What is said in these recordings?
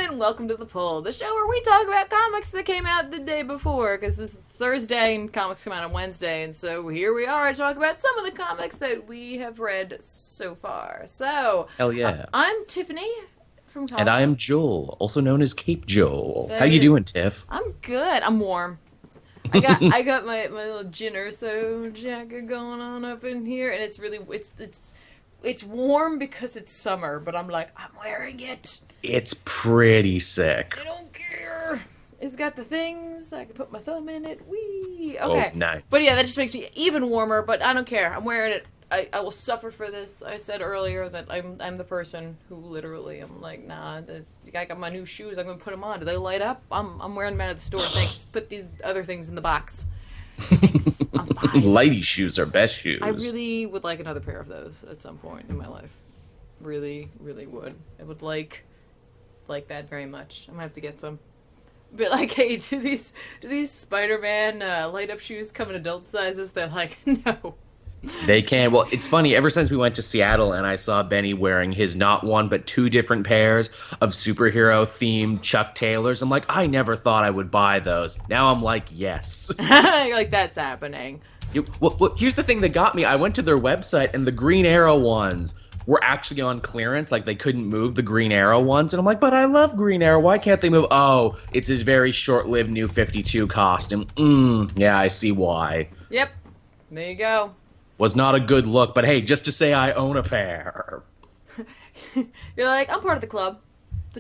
and welcome to The Pull, the show where we talk about comics that came out the day before, because it's Thursday and comics come out on Wednesday, and so here we are to talk about some of the comics that we have read so far. So, hell yeah. I'm Tiffany from Comic. And I am Joel, also known as Cape Joel. How you doing, Tiff? I'm good. I'm warm. I got my little gin urso jacket going on up in here, and it's warm because it's summer, but I'm like, I'm wearing it. It's pretty sick. I don't care. It's got the things. I can put my thumb in it. Whee! Okay. Oh, nice. But yeah, that just makes me even warmer, but I don't care. I'm wearing it. I will suffer for this. I said earlier that I'm the person who literally, I'm like, nah, I got my new shoes. I'm going to put them on. Do they light up? I'm wearing them out of the store. Thanks. Put these other things in the box. Thanks. I'm fine. Lighty shoes are best shoes. I really would like another pair of those at some point in my life. Really, really would. I would like that very much. I'm gonna have to get some. But like, hey, do these Spider-Man light up shoes come in adult sizes? They're like, no. They can. Well, it's funny. Ever since we went to Seattle and I saw Benny wearing his not one but two different pairs of superhero-themed Chuck Taylors, I'm like, I never thought I would buy those. Now I'm like, yes. You're like, that's happening. Well, here's the thing that got me. I went to their website and the Green Arrow ones were actually on clearance. Like, they couldn't move the Green Arrow ones. And I'm like, but I love Green Arrow. Why can't they move? Oh, it's his very short-lived New 52 costume. Yeah, I see why. Yep. There you go. Was not a good look, but hey, just to say I own a pair. You're like, I'm part of the club.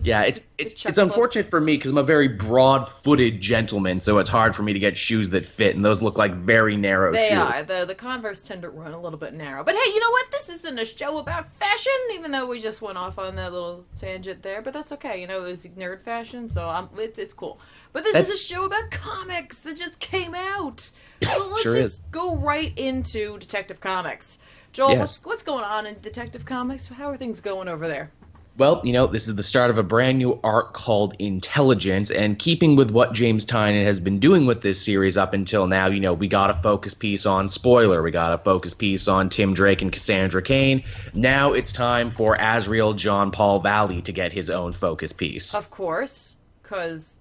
Yeah, it's unfortunate for me because I'm a very broad-footed gentleman, so it's hard for me to get shoes that fit, and those look like very narrow shoes. They are. The Converse tend to run a little bit narrow. But hey, you know what? This isn't a show about fashion, even though we just went off on that little tangent there, but that's okay. You know, it was nerd fashion, so it's cool. But this is a show about comics that just came out. So let's just go right into Detective Comics. Joel, yes. what's going on in Detective Comics? How are things going over there? Well, this is the start of a brand new arc called Intelligence, and keeping with what James Tynion has been doing with this series up until now, we got a focus piece on Spoiler, we got a focus piece on Tim Drake and Cassandra Cain. Now it's time for Azrael John Paul Valley to get his own focus piece. Of course, because,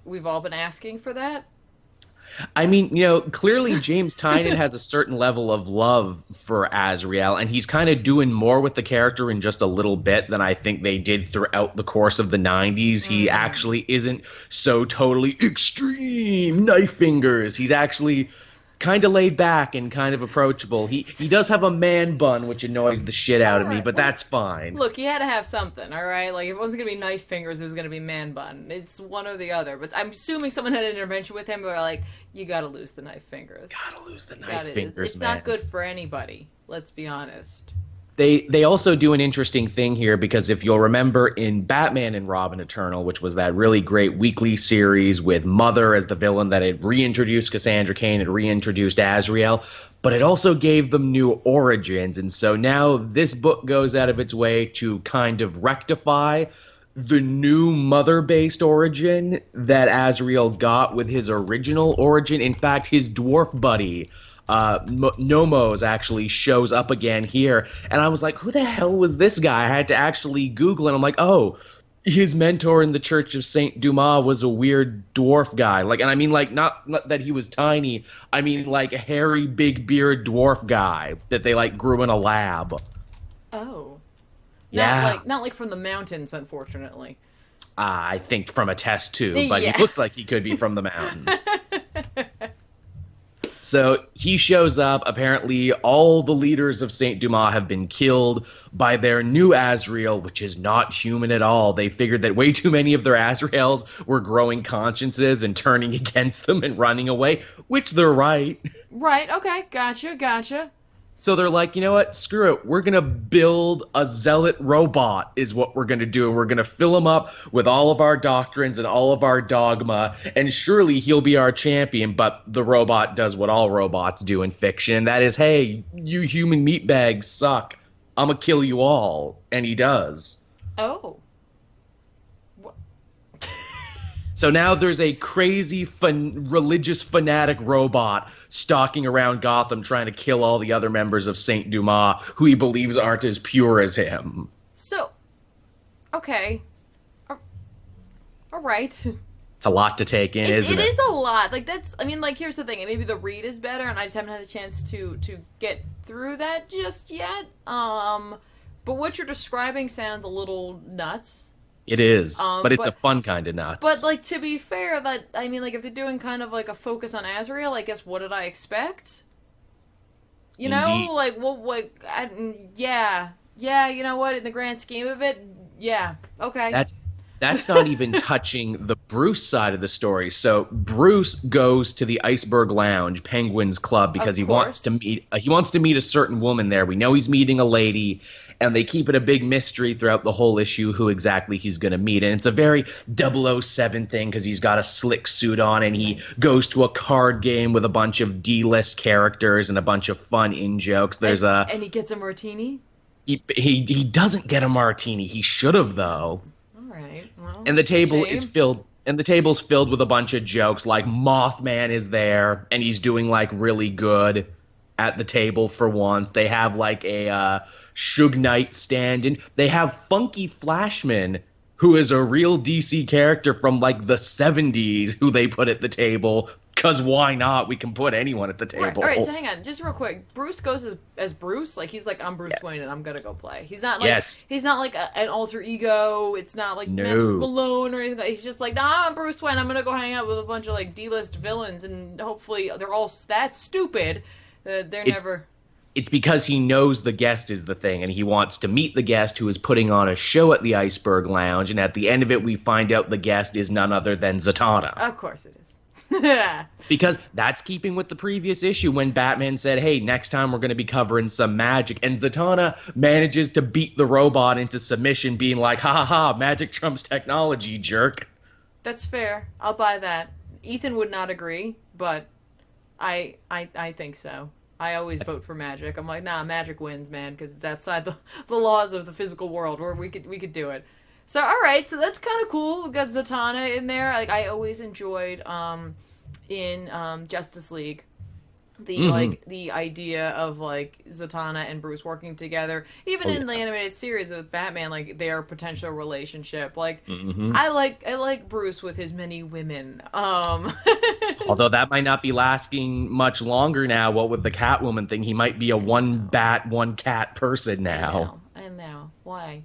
we've all been asking for that. I mean, clearly James Tynion has a certain level of love for Azrael, and he's kind of doing more with the character in just a little bit than I think they did throughout the course of the 90s. He actually isn't so totally extreme knife fingers. He's actually kind of laid back and kind of approachable. He does have a man bun, which annoys the shit out of me, but that's fine. Look, he had to have something, all right? Like, if it wasn't going to be knife fingers, it was going to be man bun. It's one or the other. But I'm assuming someone had an intervention with him where they're like, you got to lose the knife fingers. Gotta lose the knife fingers, it's man. It's not good for anybody. Let's be honest. They also do an interesting thing here because if you'll remember in Batman and Robin Eternal, which was that really great weekly series with Mother as the villain that had reintroduced Cassandra Cain and reintroduced Azrael, but it also gave them new origins. And so now this book goes out of its way to kind of rectify the new Mother-based origin that Azrael got with his original origin. In fact, his dwarf buddy, Nomos, actually shows up again here, and I was like, who the hell was this guy? I had to actually Google it, and I'm like, oh, his mentor in the Church of Saint Dumas was a weird dwarf guy. Like, and I mean, like, not that he was tiny, I mean, like, a hairy, big beard dwarf guy that they, like, grew in a lab. Oh. Yeah. Not like from the mountains, unfortunately. I think from a test tube, but he looks like he could be from the mountains. So he shows up. Apparently, all the leaders of Saint Dumas have been killed by their new Azrael, which is not human at all. They figured that way too many of their Azraels were growing consciences and turning against them and running away, which they're right. Right, okay, gotcha. So they're like, you know what? Screw it. We're going to build a zealot robot is what we're going to do. We're going to fill him up with all of our doctrines and all of our dogma, and surely he'll be our champion. But the robot does what all robots do in fiction. That is, hey, you human meatbags suck. I'm going to kill you all. And he does. Oh. So now there's a crazy religious fanatic robot stalking around Gotham trying to kill all the other members of Saint Dumas who he believes aren't as pure as him. So, okay. All right. It's a lot to take in, isn't it? It is a lot. Like, that's, I mean, like, here's the thing. Maybe the read is better, and I just haven't had a chance to get through that just yet. But what you're describing sounds a little nuts. It is, but it's a fun kind of nuts. But, like, to be fair, that, I mean, like, if they're doing kind of, like, a focus on Azrael, I guess, what did I expect? You know? Indeed. Like, well, like, yeah, you know what? In the grand scheme of it, yeah, okay. That's not even touching the Bruce side of the story. So Bruce goes to the Iceberg Lounge, Penguin's Club, because he wants to meet a certain woman there. We know he's meeting a lady, and they keep it a big mystery throughout the whole issue who exactly he's going to meet. And it's a very 007 thing because he's got a slick suit on, and he goes to a card game with a bunch of D-list characters and a bunch of fun in-jokes. And he gets a martini? He doesn't get a martini. He should have, though. Right. Well, and the table is filled. And the table's filled with a bunch of jokes. Like Mothman is there, and he's doing like really good at the table for once. They have like a Suge Knight stand-in. They have Funky Flashman, who is a real DC character from like the 70s, who they put at the table. Because why not? We can put anyone at the table. Right, all right, so hang on, just real quick. Bruce goes as Bruce, like he's like, I'm Bruce Wayne and I'm gonna go play. He's not like he's not like an alter ego. It's not like Malone or anything. He's just like, nah, I'm Bruce Wayne. I'm gonna go hang out with a bunch of like D-list villains, and hopefully they're all that stupid. It's because he knows the guest is the thing, and he wants to meet the guest who is putting on a show at the Iceberg Lounge. And at the end of it, we find out the guest is none other than Zatanna. Of course it is. Because that's keeping with the previous issue when Batman said, hey, next time we're going to be covering some magic. And Zatanna manages to beat the robot into submission, being like, ha ha ha, magic trumps technology, jerk. That's fair. I'll buy that. Ethan would not agree, but I think so. I always vote for magic. I'm like, nah, magic wins, man, because it's outside the laws of the physical world where we could do it. So, all right, so that's kind of cool. We've got Zatanna in there. Like, I always enjoyed in Justice League the idea of like Zatanna and Bruce working together. Even in the animated series with Batman, like their potential relationship. Like, I like Bruce with his many women. Although that might not be lasting much longer now. What with the Catwoman thing, he might be a one bat, one cat person now. I know. Why?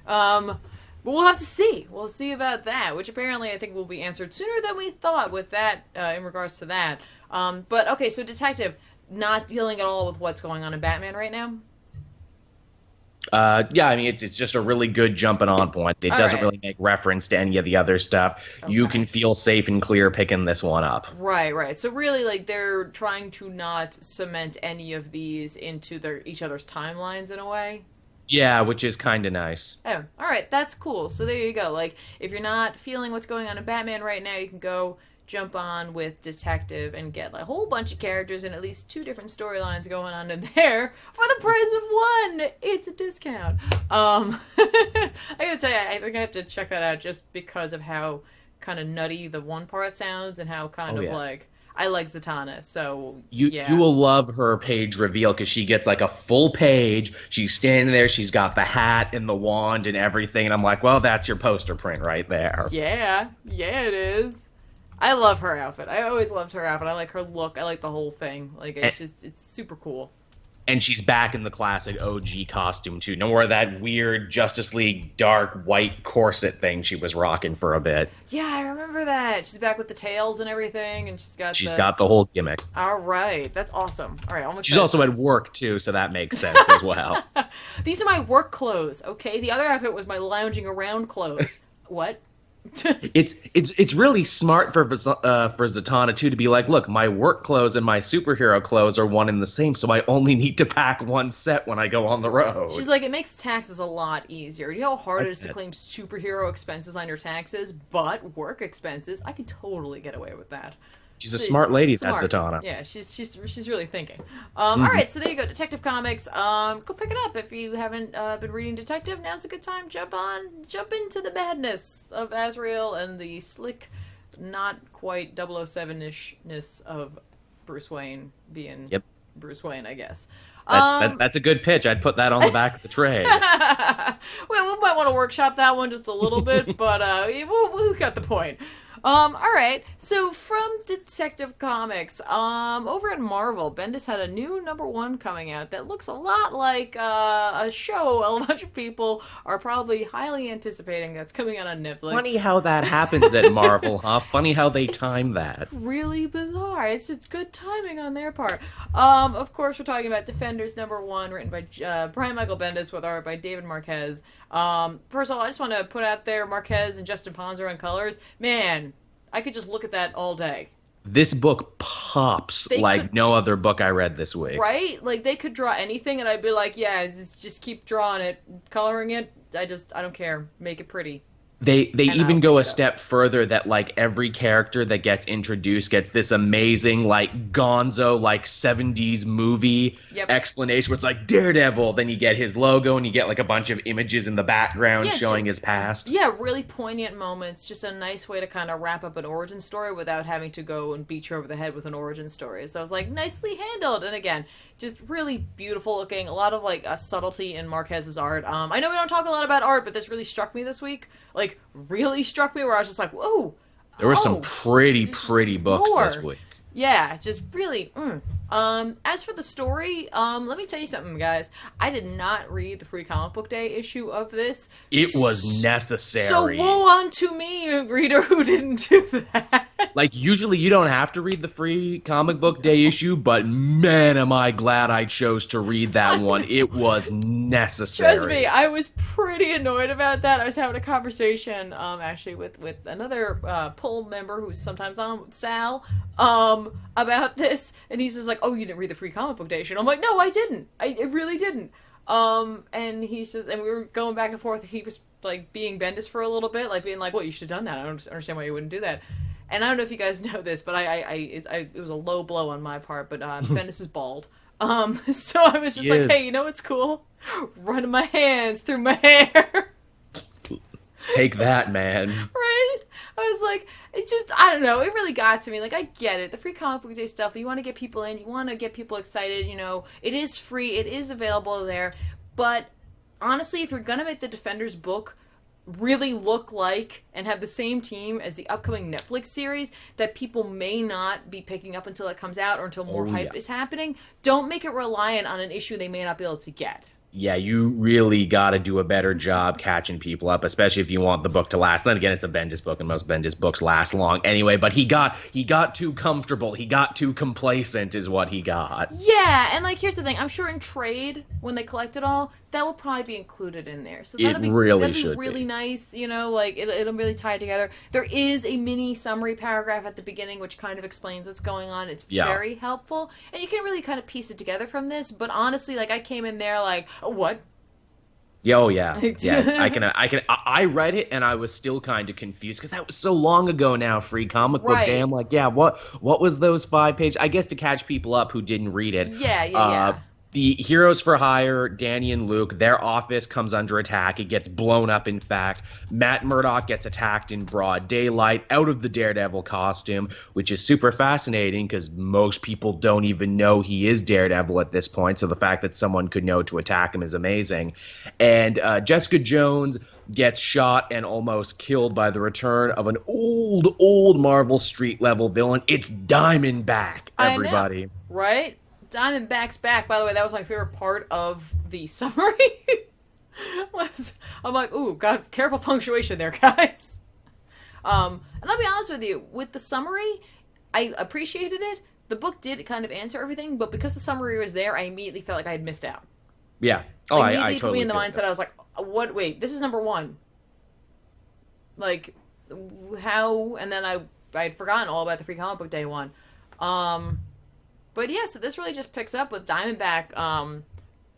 But we'll have to see. We'll see about that, which apparently I think will be answered sooner than we thought with that, in regards to that. But, okay, so Detective, not dealing at all with what's going on in Batman right now? Yeah, I mean, it's just a really good jumping on point. It doesn't really make reference to any of the other stuff. Okay. You can feel safe and clear picking this one up. Right. So really, like, they're trying to not cement any of these into each other's timelines in a way? Yeah, which is kind of nice. Oh, all right, that's cool. So there you go. Like, if you're not feeling what's going on in Batman right now, you can go jump on with Detective and get like, a whole bunch of characters and at least 2 different storylines going on in there for the price of 1. It's a discount. I gotta tell you, I think I have to check that out just because of how kind of nutty the one part sounds and how kind of like... I like Zatanna, so you will love her page reveal because she gets like a full page. She's standing there. She's got the hat and the wand and everything. And I'm like, well, that's your poster print right there. Yeah, it is. I love her outfit. I always loved her outfit. I like her look. I like the whole thing. Like it's super cool. And she's back in the classic OG costume, too. No more of that weird Justice League dark white corset thing she was rocking for a bit. Yeah, I remember that. She's back with the tails and everything, and she's got the whole gimmick. All right. That's awesome. All right. She's also at work, too, so that makes sense as well. These are my work clothes, okay? The other outfit was my lounging around clothes. What? It's really smart for Zatanna too to be like, look, my work clothes and my superhero clothes are one and the same, so I only need to pack one set when I go on the road. She's like, it makes taxes a lot easier. You know how hard it is to claim superhero expenses on your taxes, but work expenses, I can totally get away with that. She's a smart lady, that's Zatanna. Yeah, she's really thinking. All right, so there you go, Detective Comics. Go pick it up if you haven't been reading Detective. Now's a good time. Jump into the madness of Azrael and the slick, not quite 007-ishness of Bruce Wayne being Bruce Wayne, I guess. That's a good pitch. I'd put that on the back of the trade. We might want to workshop that one just a little bit, but we got the point. All right. So from Detective Comics, over at Marvel, Bendis had a new #1 coming out that looks a lot like a show a bunch of people are probably highly anticipating that's coming out on Netflix. Funny how that happens at Marvel, huh? Funny how they time that. Really bizarre. It's good timing on their part. Of course, we're talking about Defenders #1, written by Brian Michael Bendis with art by David Marquez. First of all, I just want to put out there Marquez and Justin Ponzer on colors. Man, I could just look at that all day. This book pops no other book I read this week. Right? Like, they could draw anything, and I'd be like, yeah, just keep drawing it, coloring it. I don't care. Make it pretty. They even go a step further that, like, every character that gets introduced gets this amazing, like, gonzo, like, 70s movie explanation where it's like Daredevil, then you get his logo and you get, like, a bunch of images in the background showing his past. Yeah, really poignant moments. Just a nice way to kind of wrap up an origin story without having to go and beat you over the head with an origin story. So I was like, nicely handled. And again, just really beautiful looking. A lot of, like, a subtlety in Marquez's art. I know we don't talk a lot about art, but this really struck me this week. Like, really struck me where I was just like, whoa. There were some pretty books this week. Yeah, just really. As for the story, let me tell you something, guys. I did not read the Free Comic Book Day issue of this. It was necessary. So woe unto me, reader, who didn't do that. Like, usually you don't have to read the Free Comic Book Day issue, but man, am I glad I chose to read that one. It was necessary. Trust me, I was pretty annoyed about that. I was having a conversation, actually, with another Pull member who's sometimes on, Sal, about this, and he's just like, oh, you didn't read the Free Comic Book Day issue. And I'm like, no, I didn't. I really didn't. And he's just, and we were going back and forth. He was, like, being Bendis for a little bit, like, being like, well, you should have done that. I don't understand why you wouldn't do that. And I don't know if you guys know this, but it was a low blow on my part, but Bendis is bald. So I was just like, hey, you know what's cool? Running my hands through my hair. Take that, man. Right? I was like, it just, I don't know, it really got to me. Like, I get it. The Free Comic Book Day stuff, you want to get people in, you want to get people excited, you know. It is free, it is available there. But honestly, if you're going to make the Defenders book really look like and have the same team as the upcoming Netflix series that people may not be picking up until it comes out or until more hype is happening, don't make it reliant on an issue they may not be able to get. Yeah, you really got to do a better job catching people up, especially if you want the book to last. Then again, it's a Bendis book, and most Bendis books last long anyway. But he got too comfortable. He got too complacent, is what he got. Yeah, and like here's the thing: I'm sure in trade when they collect it all, that will probably be included in there. So that'd be really nice. You know, like it'll really tie it together. There is a mini summary paragraph at the beginning which kind of explains what's going on. It's very helpful, and you can really kind of piece it together from this. But honestly, like I came in there like, what? Oh yeah, yeah. I read it and I was still kind of confused because that was so long ago now. Free Comic Book Day. I'm like, yeah, what was those 5 pages? I guess to catch people up who didn't read it. Yeah. The Heroes for Hire, Danny and Luke, their office comes under attack. It gets blown up, in fact. Matt Murdock gets attacked in broad daylight out of the Daredevil costume, which is super fascinating because most people don't even know he is Daredevil at this point. So the fact that someone could know to attack him is amazing. And Jessica Jones gets shot and almost killed by the return of an old Marvel street-level villain. It's Diamondback, everybody. I know, right? Diamondback's back. By the way, that was my favorite part of the summary. I'm like, ooh, God, careful punctuation there, guys. And I'll be honest with you, with the summary, I appreciated it. The book did kind of answer everything, but because the summary was there, I immediately felt like I had missed out. Yeah. Oh, I totally put me in the mindset. I was like, what? Wait, this is #1. Like, how? And then I had forgotten all about the Free Comic Book Day one. But yeah, so this really just picks up with Diamondback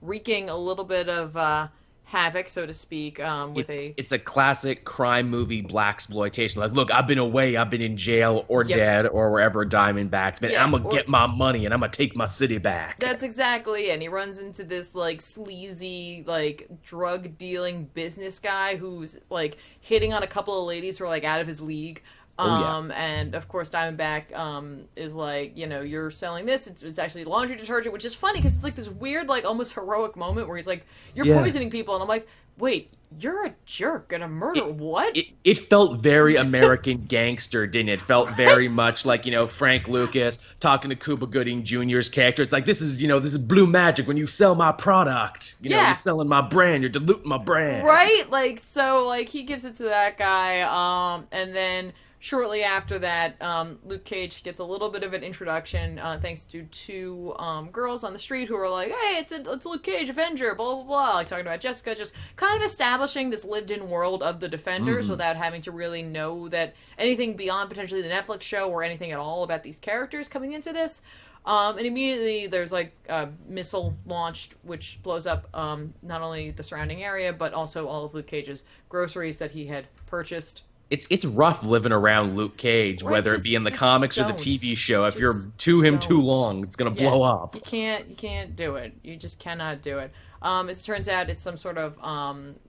wreaking a little bit of havoc, so to speak. It's a classic crime movie blaxploitation. Like, look, I've been away, I've been in jail or dead or wherever Diamondback's been. I'm gonna get my money and I'm gonna take my city back. That's exactly it. And he runs into this like sleazy, like drug dealing business guy who's like hitting on a couple of ladies who are like out of his league. Oh, yeah. And of course Diamondback is like, you know, you're selling this. It's actually laundry detergent, which is funny because it's like this weird, like almost heroic moment where he's like, you're poisoning people, and I'm like, wait, you're a jerk and a murderer. What? It felt very American Gangster, didn't it? It felt very much like, you know, Frank Lucas talking to Cuba Gooding Jr.'s character. It's like, this is blue magic. When you sell my product, you know, you're selling my brand, you're diluting my brand. Right? Like, so, like, he gives it to that guy, and then shortly after that, Luke Cage gets a little bit of an introduction, thanks to two girls on the street who are like, hey, it's Luke Cage, Avenger, blah, blah, blah, like talking about Jessica, just kind of establishing this lived-in world of the Defenders without having to really know that anything beyond potentially the Netflix show or anything at all about these characters coming into this. And immediately there's like a missile launched, which blows up not only the surrounding area, but also all of Luke Cage's groceries that he had purchased. It's rough living around Luke Cage, right, whether it be in the comics or the TV show. If you're too long, it's gonna blow up. You can't do it. You just cannot do it. As it turns out, it's some sort of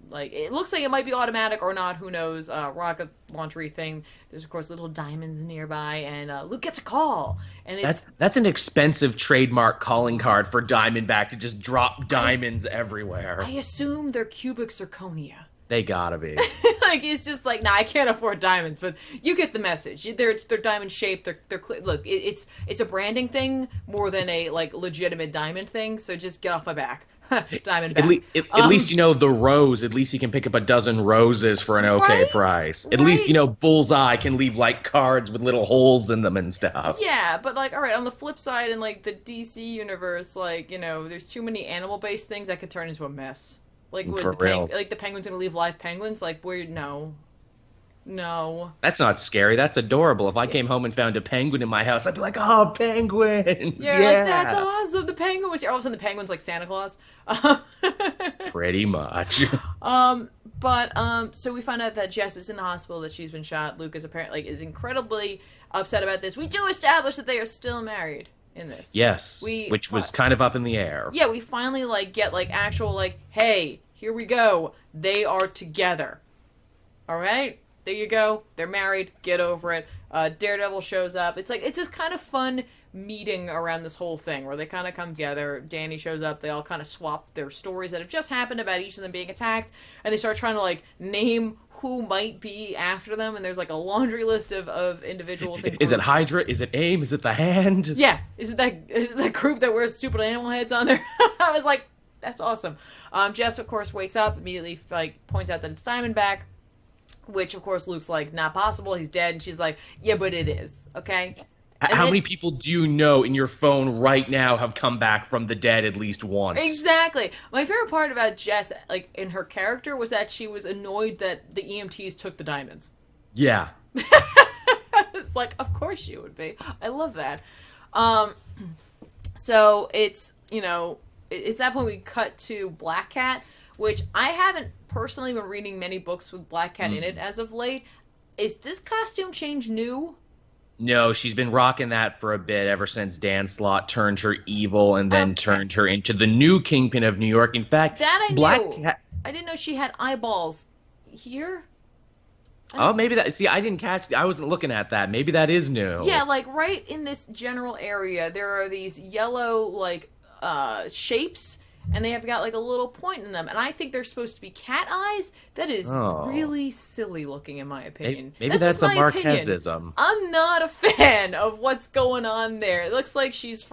like, it looks like it might be automatic or not. Who knows? Rocket launchery thing. There's of course little diamonds nearby, and Luke gets a call, and that's an expensive trademark calling card for Diamondback to just drop diamonds everywhere. I assume they're cubic zirconia. They gotta be. Like, it's just like, nah, I can't afford diamonds, but you get the message. They're diamond shaped. They're look, it's a branding thing more than a like legitimate diamond thing. So just get off my back, Diamondback. At least, you know, the rose. At least you can pick up a dozen roses for an okay price. At least, you know, Bullseye can leave like cards with little holes in them and stuff. Yeah, but like, all right, on the flip side, in like the DC universe, like, you know, there's too many animal based things that could turn into a mess. Like, was the penguin's gonna leave live penguins? Like, no. That's not scary. That's adorable. If I came home and found a penguin in my house, I'd be like, oh, penguins! Yeah, like, that's awesome. The penguin was here. All of a sudden, the penguin's like Santa Claus. Pretty much. So we find out that Jess is in the hospital, that she's been shot. Luke is apparently is incredibly upset about this. We do establish that they are still married in this. Yes, which was kind of up in the air. Yeah, we finally like get like actual like, hey, here we go. They are together. All right, there you go. They're married. Get over it. Daredevil shows up. It's like, it's this kind of fun meeting around this whole thing where they kind of come together. Danny shows up. They all kind of swap their stories that have just happened about each of them being attacked, and they start trying to like name who might be after them, and there's like a laundry list of individuals. Is it Hydra? Is it AIM? Is it the Hand? Yeah. Is it that group that wears stupid animal heads on there? I was like, that's awesome. Jess, of course, wakes up, immediately like points out that it's Diamondback, which of course Luke's like, not possible, he's dead, and she's like, yeah, but it is, okay? How many people do you know in your phone right now have come back from the dead at least once? Exactly. My favorite part about Jess, like, in her character, was that she was annoyed that the EMTs took the diamonds. Yeah. It's like, of course you would be. I love that. So it's, you know, it's that point we cut to Black Cat, which I haven't personally been reading many books with Black Cat in it as of late. Is this costume change new? No, she's been rocking that for a bit ever since Dan Slott turned her evil and then turned her into the new Kingpin of New York. In fact, that I knew. Cat... I didn't know she had eyeballs here. Oh, maybe that... See, I didn't catch... I wasn't looking at that. Maybe that is new. Yeah, like, right in this general area, there are these yellow, like, shapes, and they have got, like, a little point in them. And I think they're supposed to be cat eyes. That is really silly looking, in my opinion. Maybe that's a Marquezism. I'm not a fan of what's going on there. It looks like she's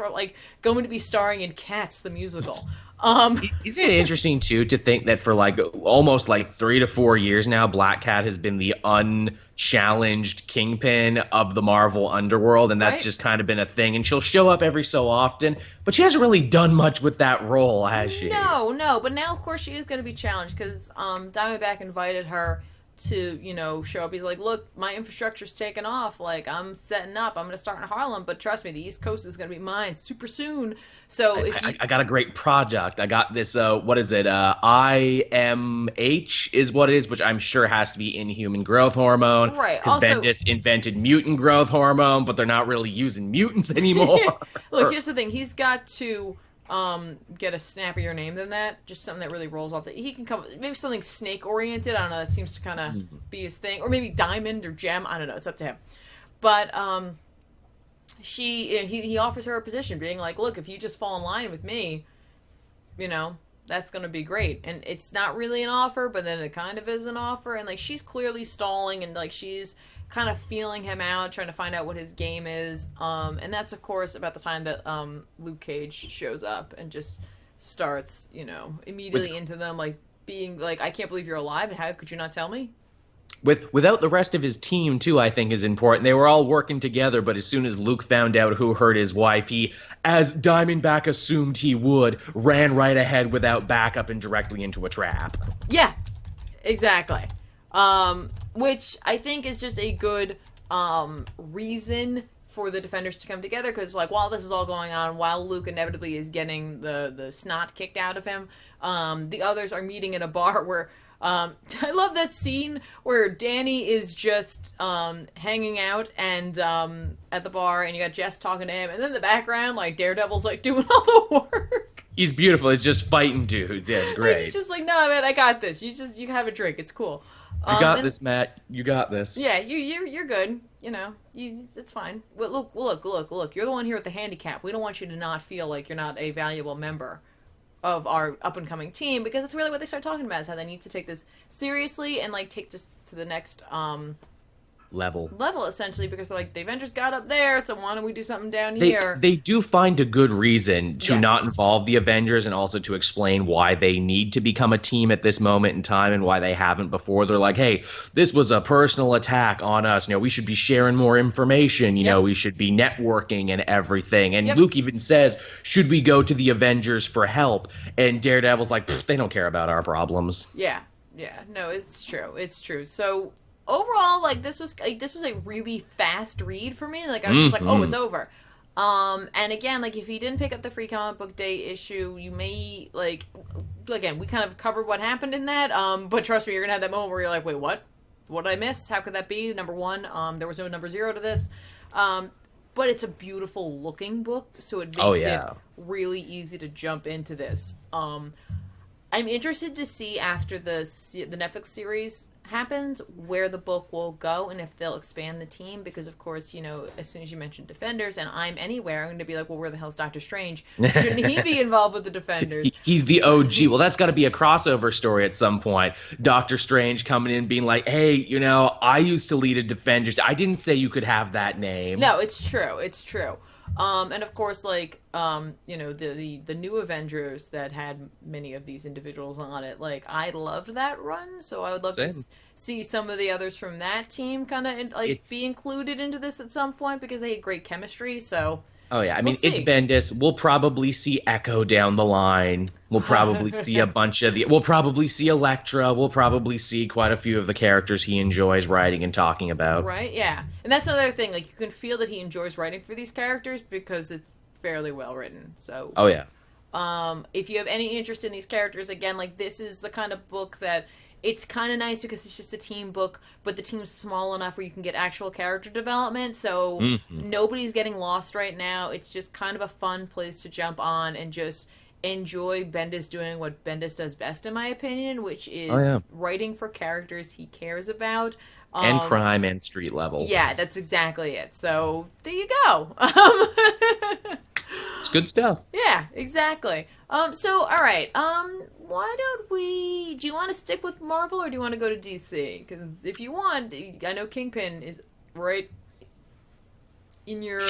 going to be starring in Cats, the musical. Isn't it interesting, too, to think that for, like, almost, like, 3 to 4 years now, Black Cat has been the unchallenged Kingpin of the Marvel underworld, and that's just kind of been a thing. And she'll show up every so often, but she hasn't really done much with that role, has she? No, but now, of course, she is going to be challenged, because Diamondback invited her to, you know, show up. He's like, look, my infrastructure's taken off. Like, I'm setting up. I'm going to start in Harlem, but trust me, the East Coast is going to be mine super soon. So I got a great project. I got this, what is it? IMH is what it is, which I'm sure has to be Inhuman Growth Hormone. Right. Because Bendis invented mutant growth hormone, but they're not really using mutants anymore. Look, here's the thing. He's got to get a snappier name than that. Just something that really rolls off. He can come maybe something snake oriented. I don't know. That seems to kind of be his thing, or maybe diamond or gem. I don't know. It's up to him. But he offers her a position, being like, look, if you just fall in line with me, you know, that's gonna be great. And it's not really an offer, but then it kind of is an offer. And like she's clearly stalling, and like she's kind of feeling him out, trying to find out what his game is. And that's of course about the time that Luke Cage shows up and just starts, you know, immediately into them, like being like, I can't believe you're alive, and how could you not tell me? Without the rest of his team, too, I think is important. They were all working together, but as soon as Luke found out who hurt his wife, he, as Diamondback assumed he would, ran right ahead without backup and directly into a trap. Yeah, exactly. Which I think is just a good reason for the Defenders to come together, because like while this is all going on, while Luke inevitably is getting the snot kicked out of him, the others are meeting in a bar where I love that scene where Danny is just hanging out and at the bar, and you got Jess talking to him, and then in the background, like Daredevil's like doing all the work. He's beautiful. He's just fighting dudes. Yeah, it's great. Like, he's just like, no, man, I got this. You have a drink. It's cool. You got this, Matt. You got this. Yeah, you're good. You know, it's fine. Well, look. You're the one here with the handicap. We don't want you to not feel like you're not a valuable member of our up-and-coming team, because that's really what they start talking about, is how they need to take this seriously and like take this to the next level essentially, because they're like, the Avengers got up there, so why don't we do something down here? They do find a good reason to not involve the Avengers, and also to explain why they need to become a team at this moment in time and why they haven't before. They're like, hey, this was a personal attack on us. You know, we should be sharing more information. You know, we should be networking and everything. And Luke even says, should we go to the Avengers for help? And Daredevil's like, they don't care about our problems. Yeah. No, it's true. So overall, like this was a really fast read for me. Like I was just like, oh, it's over. And again, like if you didn't pick up the free comic book day issue, you may like, again, we kind of covered what happened in that. But trust me, you're gonna have that moment where you're like, wait, what? What did I miss? How could that be? Number one, there was no number 0 to this. But it's a beautiful looking book, so it makes it really easy to jump into this. I'm interested to see after the Netflix series happens where the book will go and if they'll expand the team, because of course, you know, as soon as you mention Defenders and I'm anywhere, I'm going to be like, well, where the hell's Doctor Strange? Shouldn't he be involved with the Defenders? He's the OG. Well, that's got to be a crossover story at some point. Doctor Strange coming in being like, hey, you know, I used to lead a Defenders. I didn't say you could have that name. No, it's true. And of course, like, you know, the new Avengers that had many of these individuals on it, like, I loved that run, so I would love to see some of the others from that team kind of, like, be included into this at some point, because they had great chemistry, so... Oh, yeah. I mean, it's Bendis. We'll probably see Echo down the line. We'll probably see a bunch of We'll probably see Elektra. We'll probably see quite a few of the characters he enjoys writing and talking about. Right, yeah. And that's another thing. Like, you can feel that he enjoys writing for these characters because it's fairly well written, so... Oh, yeah. If you have any interest in these characters, again, like, this is the kind of book that... It's kind of nice because it's just a team book, but the team's small enough where you can get actual character development, so nobody's getting lost right now. It's just kind of a fun place to jump on and just enjoy Bendis doing what Bendis does best, in my opinion, which is writing for characters he cares about. And crime and street level. Yeah, that's exactly it. So, there you go. It's good stuff. Yeah, exactly. So, all right. Why don't we... Do you want to stick with Marvel, or do you want to go to DC? Because if you want, I know Kingpin is right in your...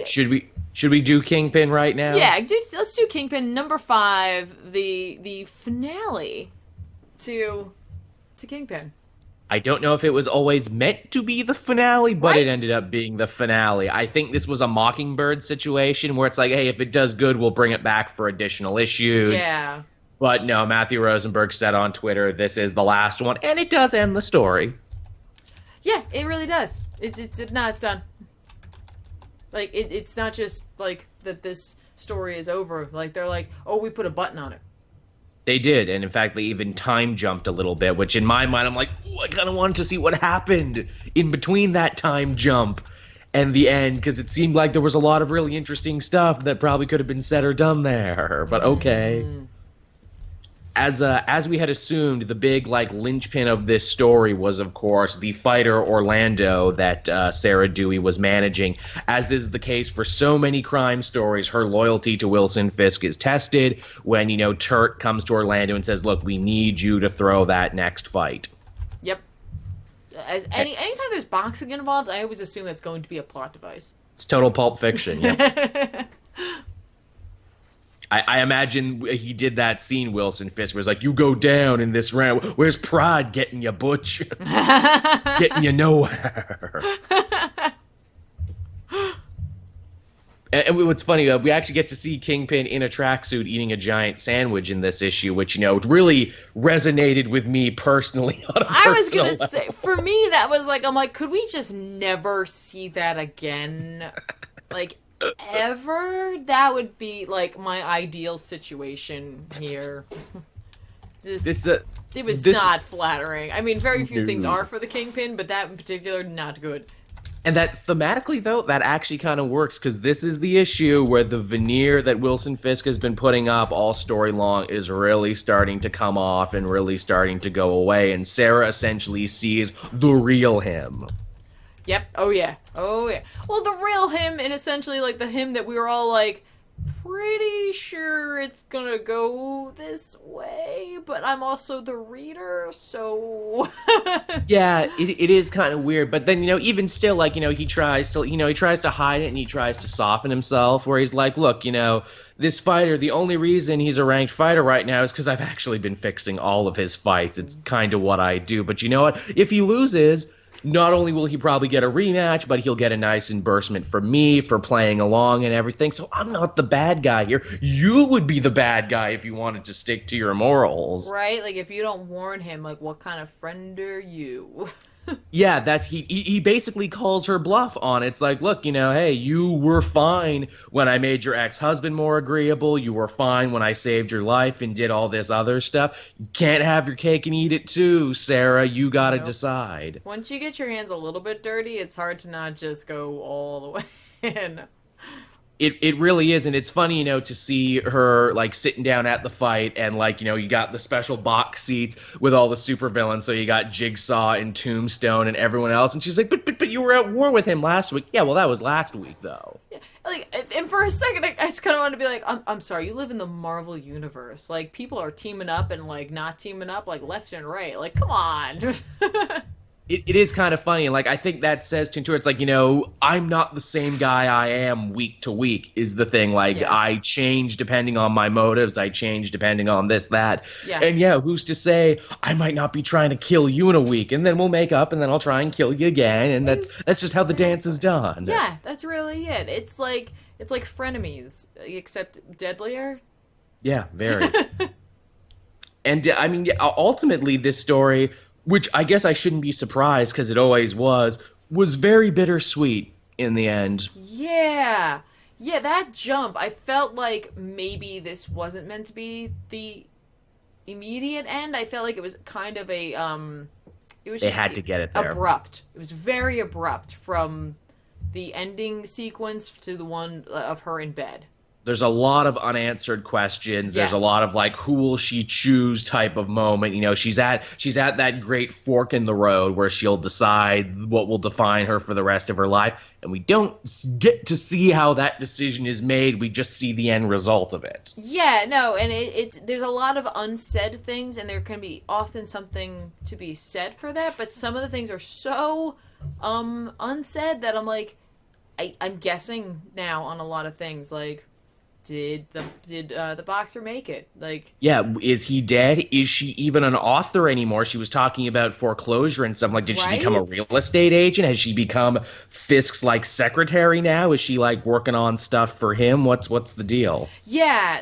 Should we do Kingpin right now? Yeah, let's do Kingpin number 5, the finale to Kingpin. I don't know if it was always meant to be the finale, but it ended up being the finale. I think this was a Mockingbird situation where it's like, hey, if it does good, we'll bring it back for additional issues. Yeah. But no, Matthew Rosenberg said on Twitter, this is the last one, and it does end the story. Yeah, it really does. It's done. Like, it's not just, like, that this story is over. Like, they're like, oh, we put a button on it. They did, and in fact, they even time jumped a little bit, which in my mind, I'm like, I kind of wanted to see what happened in between that time jump. and the end, because it seemed like there was a lot of really interesting stuff that probably could have been said or done there. But okay. As we had assumed, the big linchpin of this story was, of course, the fighter Orlando that Sarah Dewey was managing. As is the case for so many crime stories, her loyalty to Wilson Fisk is tested when Turk comes to Orlando and says, "Look, we need you to throw that next fight." Yep. Anytime there's boxing involved, I always assume that's going to be a plot device. It's total Pulp Fiction. Yeah. I imagine he did that scene, Wilson Fisk, was like, "You go down in this round. Where's pride getting you, Butch? It's getting you nowhere." And what's funny, we actually get to see Kingpin in a tracksuit eating a giant sandwich in this issue, which, really resonated with me personally on a personal I was going to level. say, for me, that was I'm like, could we just never see that again? Ever? That would be, my ideal situation here. It was not flattering. I mean, very few things are for the Kingpin, but that in particular, not good. And that thematically, though, that actually kind of works, because this is the issue where the veneer that Wilson Fisk has been putting up all story long is really starting to come off and really starting to go away, and Sarah essentially sees the real him. Yep. Oh, yeah. Well, the real him, and essentially, the him that we were all, pretty sure it's gonna go this way, but I'm also the reader, so... Yeah, it is kind of weird, but then, even still, he tries to hide it, and he tries to soften himself, where he's like, "Look, this fighter, the only reason he's a ranked fighter right now is because I've actually been fixing all of his fights. It's kind of what I do, but you know what? If he loses... not only will he probably get a rematch, but he'll get a nice reimbursement from me for playing along and everything. So I'm not the bad guy here. You would be the bad guy if you wanted to stick to your morals." Right? If you don't warn him, what kind of friend are you? Yeah, he basically calls her bluff on it. It's like, "Look, hey, you were fine when I made your ex-husband more agreeable. You were fine when I saved your life and did all this other stuff. You can't have your cake and eat it too, Sarah. You gotta decide." Once you get your hands a little bit dirty, it's hard to not just go all the way in. It really is, and it's funny, to see her, sitting down at the fight, and, you got the special box seats with all the supervillains, so you got Jigsaw and Tombstone and everyone else, and she's like, but you were at war with him last week. Yeah, well, that was last week, though. Yeah, and for a second, I just kind of wanted to be like, I'm sorry, you live in the Marvel Universe. People are teaming up and, not teaming up, left and right. Come on. It is kind of funny, and I think that says to her, it's I'm not the same guy I am week to week is the thing. Yeah. I change depending on my motives, I change depending on this, that. Yeah. And who's to say I might not be trying to kill you in a week, and then we'll make up, and then I'll try and kill you again, and that's just how the dance is done. Yeah, that's really it. It's like frenemies, except deadlier. Yeah, very. And ultimately this story, which I guess I shouldn't be surprised because it always was very bittersweet in the end. Yeah. Yeah, that jump, I felt like maybe this wasn't meant to be the immediate end. I felt like it was kind of a, They had to get it there. Abrupt. It was very abrupt from the ending sequence to the one of her in bed. There's a lot of unanswered questions. There's a lot of who will she choose type of moment. She's at that great fork in the road where she'll decide what will define her for the rest of her life. And we don't get to see how that decision is made. We just see the end result of it. Yeah, no, and it's there's a lot of unsaid things, and there can be often something to be said for that. But some of the things are so unsaid that I'm like, I'm guessing now on a lot of things Did the boxer make it? Yeah, is he dead? Is she even an author anymore? She was talking about foreclosure and stuff. Did she become a real estate agent? Has she become Fisk's secretary now? Is she working on stuff for him? What's the deal? Yeah,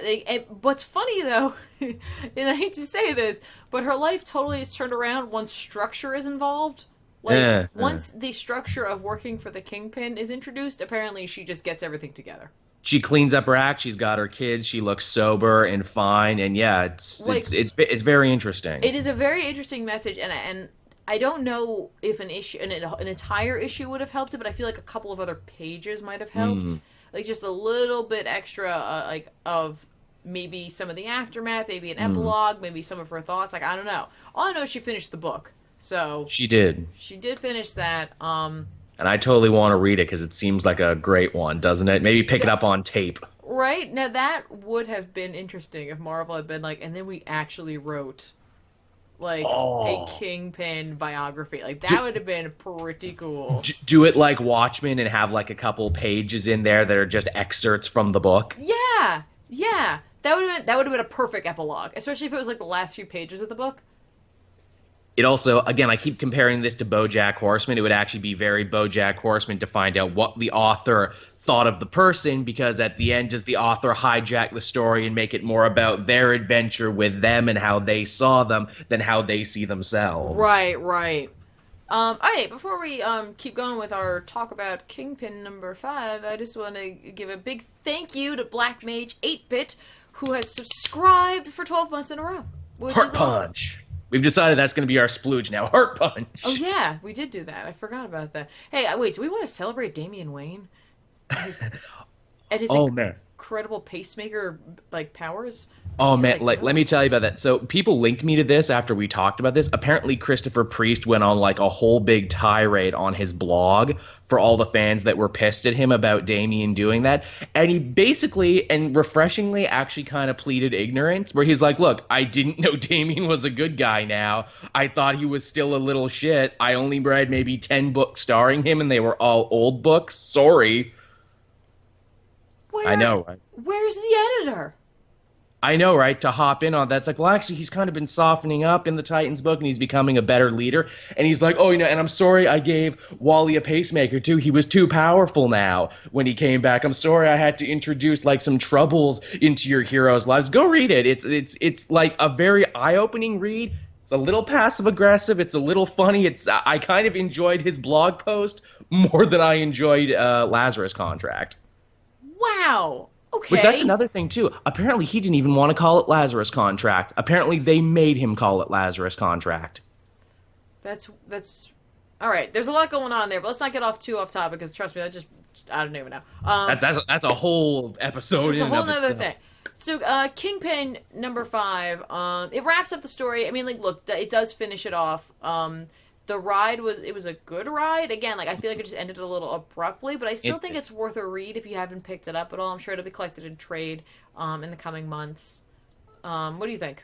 what's funny though, and I hate to say this, but her life totally is turned around once structure is involved. Once the structure of working for the Kingpin is introduced, apparently she just gets everything together. She cleans up her act. She's got her kids. She looks sober and fine. And yeah, it's very interesting. It is a very interesting message, and I don't know if an entire issue would have helped it, but I feel like a couple of other pages might have helped. Like just a little bit extra, of maybe some of the aftermath, maybe an epilogue, maybe some of her thoughts. Like, I don't know. All I know is she finished the book. So she did. She did finish that. And I totally want to read it because it seems like a great one, doesn't it? Maybe pick it up on tape. Right? Now, that would have been interesting if Marvel had been like, and then we actually wrote, like, a Kingpin biography. Like, that would have been pretty cool. Do it like Watchmen and have, like, a couple pages in there that are just excerpts from the book. Yeah. Yeah. That would have been a perfect epilogue, especially if it was, like, the last few pages of the book. It also, again, I keep comparing this to BoJack Horseman. It would actually be very BoJack Horseman to find out what the author thought of the person, because at the end, does the author hijack the story and make it more about their adventure with them and how they saw them than how they see themselves? Right. All right, before we keep going with our talk about Kingpin number 5, I just want to give a big thank you to Black Mage 8-Bit, who has subscribed for 12 months in a row. Which Heart is Punch. Awesome. We've decided that's going to be our splooge now. Heart Punch. Oh, yeah, we did do that. I forgot about that. Hey, wait, do we want to celebrate Damian Wayne? And his incredible pacemaker, like, powers? Oh, man, let me tell you about that. So people linked me to this after we talked about this. Apparently, Christopher Priest went on, like, a whole big tirade on his blog for all the fans that were pissed at him about Damian doing that. And he basically and refreshingly actually kind of pleaded ignorance, where he's like, look, I didn't know Damian was a good guy now. I thought he was still a little shit. I only read maybe 10 books starring him, and they were all old books. Sorry. I know, right? Where's the editor? I know, right? To hop in on that. It's like, well, actually, he's kind of been softening up in the Titans book, and he's becoming a better leader. And he's like, oh, and I'm sorry I gave Wally a pacemaker, too. He was too powerful now when he came back. I'm sorry I had to introduce, like, some troubles into your heroes' lives. Go read it. It's like a very eye-opening read. It's a little passive-aggressive. It's a little funny. I kind of enjoyed his blog post more than I enjoyed Lazarus Contract. Wow. Okay. But that's another thing, too. Apparently, he didn't even want to call it Lazarus Contract. Apparently, they made him call it Lazarus Contract. That's all right. There's a lot going on there, but let's not get too off topic, because trust me, I don't even know. That's a whole episode. It's a whole other thing. So, Kingpin number 5. It wraps up the story. I mean, like, look, it does finish it off. The ride was a good ride. Again, like, I feel like it just ended a little abruptly, but I still think it's worth a read if you haven't picked it up at all. I'm sure it'll be collected in trade in the coming months. What do you think?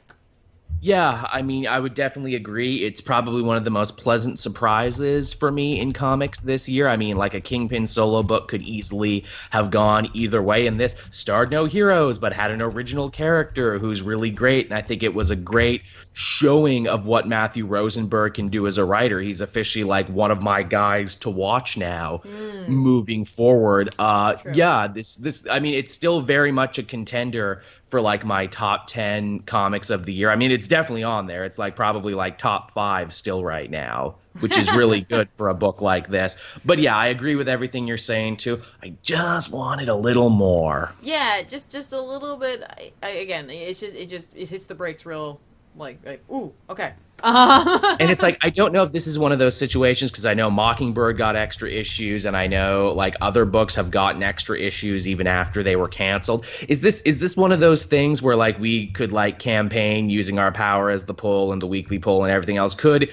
Yeah, I mean, I would definitely agree. It's probably one of the most pleasant surprises for me in comics this year. I mean, like, a Kingpin solo book could easily have gone either way, and this starred no heroes but had an original character who's really great, and I think it was a great showing of what Matthew Rosenberg can do as a writer. He's officially, like, one of my guys to watch now moving forward. Yeah, this I mean, it's still very much a contender for, like, my top 10 comics of the year. I mean, it's definitely on there. It's, like, probably, like, top 5 still right now, which is really good for a book like this. But yeah, I agree with everything you're saying too. I just wanted a little more. Yeah, just a little bit. Again, it hits the brakes real, like ooh, okay. And it's like, I don't know if this is one of those situations, because I know Mockingbird got extra issues, and I know, like, other books have gotten extra issues even after they were canceled. Is this one of those things where, like, we could, like, campaign using our power as the pull and the weekly pull and everything else? Could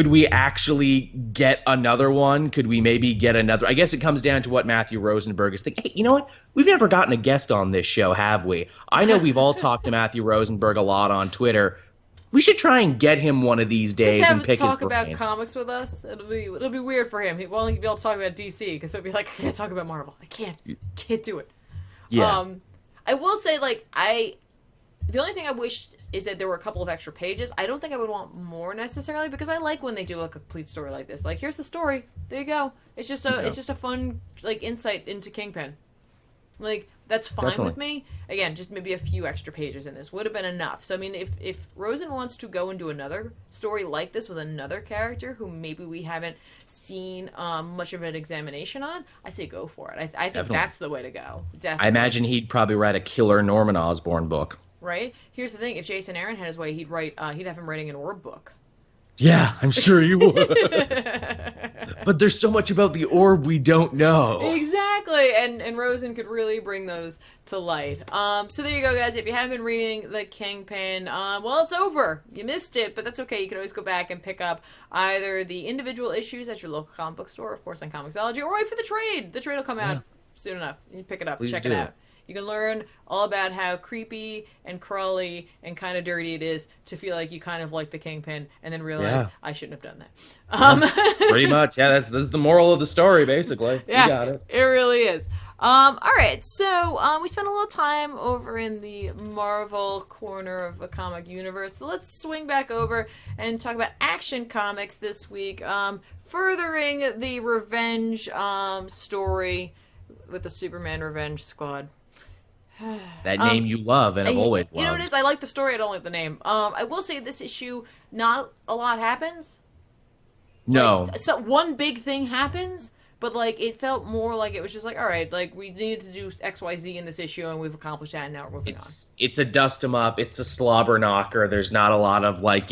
we actually get another one? Could we maybe get another? I guess it comes down to what Matthew Rosenberg is thinking. Hey, you know what? We've never gotten a guest on this show, have we? I know we've all talked to Matthew Rosenberg a lot on Twitter. We should try and get him one of these days and pick his brain. Just have him talk about comics with us. It'll be weird for him. He won't be able to talk about DC, because he'll be like, I can't talk about Marvel. I can't do it. Yeah. I will say, like, the only thing I wish is that there were a couple of extra pages. I don't think I would want more necessarily, because I like when they do a complete story like this. Like, here's the story. There you go. It's just a fun, like, insight into Kingpin. Like, that's fine with me. Again, just maybe a few extra pages in this would have been enough. So, I mean, if Rosen wants to go and do another story like this with another character who maybe we haven't seen much of an examination on, I say go for it. I think that's the way to go. Definitely. I imagine he'd probably write a killer Norman Osborn book. Right? Here's the thing. If Jason Aaron had his way, he'd have him writing an Orb book. Yeah, I'm sure you would. But there's so much about the orb we don't know. Exactly, and Rosen could really bring those to light. So there you go, guys. If you haven't been reading the Kingpin, well, it's over. You missed it, but that's okay. You can always go back and pick up either the individual issues at your local comic book store, of course, on Comixology, or wait for the trade. The trade will come out soon enough. You pick it up, Please check do. it out. You can learn all about how creepy and crawly and kind of dirty it is to feel like you kind of like the Kingpin, and then realize I shouldn't have done that. Pretty much, yeah. This is the moral of the story, basically. Yeah, you got it. It really is. All right, so we spent a little time over in the Marvel corner of the comic universe. So let's swing back over and talk about Action Comics this week, furthering the revenge story with the Superman Revenge Squad. That name you love and have always loved. You know what it is? I like the story, I don't like the name. I will say this issue, not a lot happens. No. Like, so one big thing happens, but like it felt more like it was just like, all right, like we needed to do XYZ in this issue and we've accomplished that and now we're moving on. It's a dust 'em up, it's a slobber knocker. There's not a lot of like,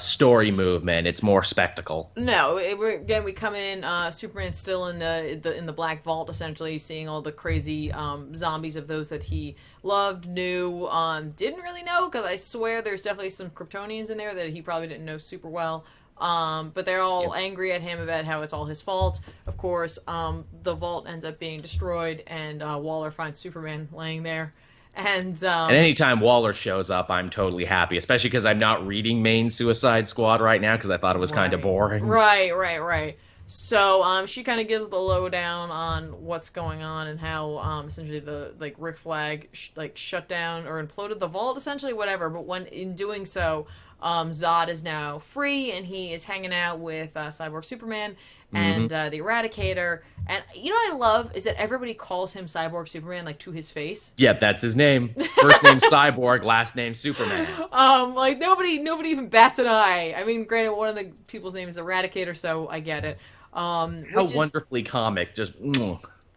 story movement. It's more spectacle. No, again we come in, Superman's still in the Black Vault, essentially seeing all the crazy zombies of those that he loved, knew, didn't really know, because I swear there's definitely some Kryptonians in there that he probably didn't know super well. But they're all angry at him about how it's all his fault. Of course, the vault ends up being destroyed, and Waller finds Superman laying there. And anytime Waller shows up, I'm totally happy, especially because I'm not reading main Suicide Squad right now because I thought it was kind of boring. Right. So she kind of gives the lowdown on what's going on and how essentially the Rick Flag shut down or imploded the vault, essentially, whatever. But when in doing so, Zod is now free, and he is hanging out with Cyborg Superman and the Eradicator. And you know what I love is that everybody calls him Cyborg Superman, like, to his face. Yep, that's his name. First name Cyborg, last name Superman. Nobody even bats an eye. I mean, granted, one of the people's name is Eradicator, so I get it. How wonderfully comic, just...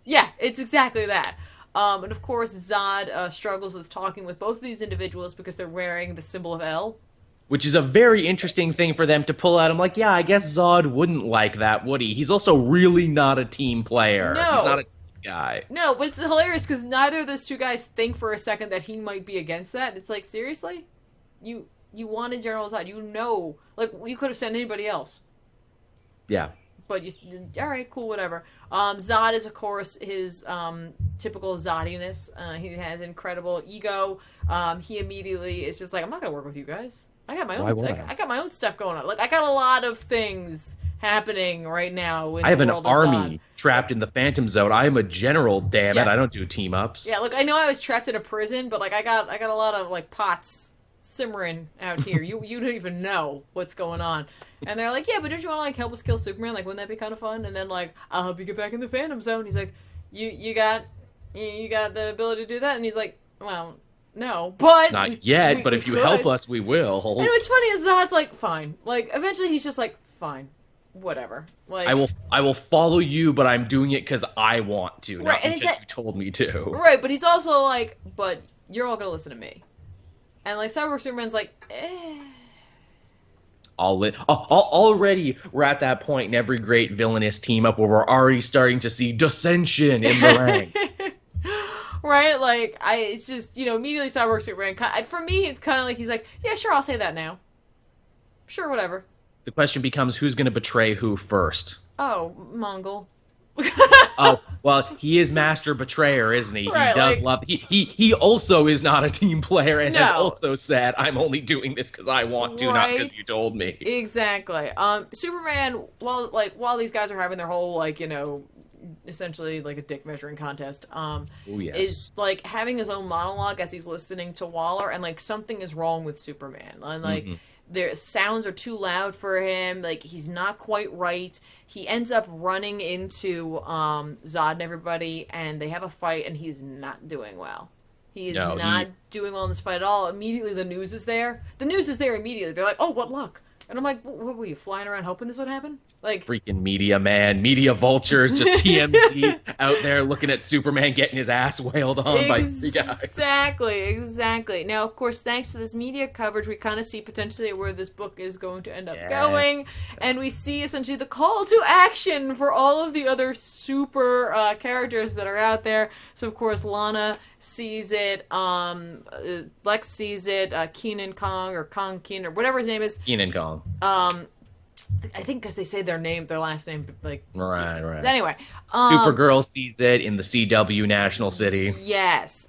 Yeah, it's exactly that. And of course, Zod struggles with talking with both of these individuals because they're wearing the symbol of L. Which is a very interesting thing for them to pull out. I'm like, yeah, I guess Zod wouldn't like that, would he? He's also really not a team player. No. He's not a team guy. No, but it's hilarious because neither of those two guys think for a second that he might be against that. It's like, seriously? You wanted General Zod. You know. Like, you could have sent anybody else. Yeah. But all right, cool, whatever. Zod is, of course, his typical Zodiness. He has incredible ego. He immediately is just like, I'm not going to work with you guys. I got my own. I got my own stuff going on. Like, I got a lot of things happening right now. I have an army trapped in the Phantom Zone. I am a general. Damn it! I don't do team ups. Yeah, look, I know I was trapped in a prison, but like I got a lot of like pots simmering out here. You don't even know what's going on. And they're like, yeah, but don't you want to like help us kill Superman? Like, wouldn't that be kind of fun? And then like, I'll help you get back in the Phantom Zone. He's like, you got the ability to do that? And he's like, well. No, but... Not yet, but if you help us, we will. And what's funny is Zod's like, fine. Like, eventually he's just like, fine. Whatever. Like, I will follow you, but I'm doing it because I want to, right, not because you told me to. Right, but he's also like, but you're all gonna listen to me. And like, Cyborg Superman's like, Already, we're at that point in every great villainous team-up where we're already starting to see dissension in the ranks. Right, like, it's just, immediately Cyborg Superman, for me, it's kind of like, he's like, yeah, sure, I'll say that now. Sure, whatever. The question becomes, who's going to betray who first? Oh, Mongol. Oh, well, he is master betrayer, isn't he? Right, he does love... He also is not a team player and has also said, I'm only doing this because I want to, not because you told me. Exactly. Superman, while these guys are having their whole, essentially like a dick measuring contest, is like having his own monologue as he's listening to Waller, and like something is wrong with Superman, and like their sounds are too loud for him, like he's not quite right. He ends up running into Zod and everybody, and they have a fight, and he's not doing well. He is not doing well in this fight at all. Immediately the news is there. The news is there immediately. They're like, oh, what luck. And I'm like, what were you flying around hoping this would happen? Like, freaking media, man. Media vultures, just TMZ out there looking at Superman getting his ass wailed on by three guys. Exactly. Now, of course, thanks to this media coverage, we kind of see potentially where this book is going to end up going. And we see essentially the call to action for all of the other super characters that are out there. So, of course, Lana sees it, Lex sees it, Keenan Kong, or Kong Keenan, or whatever his name is. Keenan Kong. I think because they say their last name, like... Right. Anyway. Supergirl sees it in the CW National City. Yes.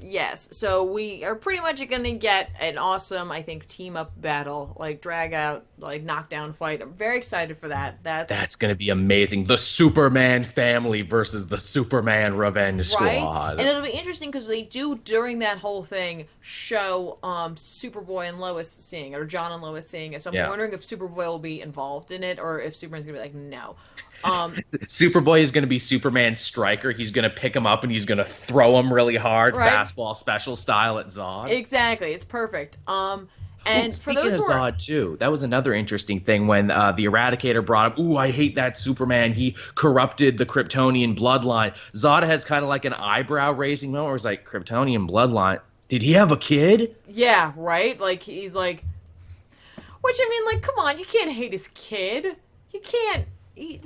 So we are pretty much going to get an awesome, I think, team-up battle. Like, drag-out, like, knockdown fight. I'm very excited for that. That's going to be amazing. The Superman family versus the Superman Revenge Squad. And it'll be interesting because they do, during that whole thing, show Superboy and Lois seeing it, or John and Lois seeing it. So I'm wondering if Superboy will be involved in it, or if Superman's going to be like, no. Superboy is going to be Superman's striker. He's going to pick him up and he's going to throw him really hard, fastball special style at Zod. Exactly. It's perfect. And for those speaking of Zod, too, that was another interesting thing when the Eradicator brought up, ooh, I hate that Superman. He corrupted the Kryptonian bloodline. Zod has kind of like an eyebrow-raising moment where he's like, Kryptonian bloodline? Did he have a kid? Yeah, right? Like, he's like... Which, I mean, like, come on, you can't hate his kid. You can't... You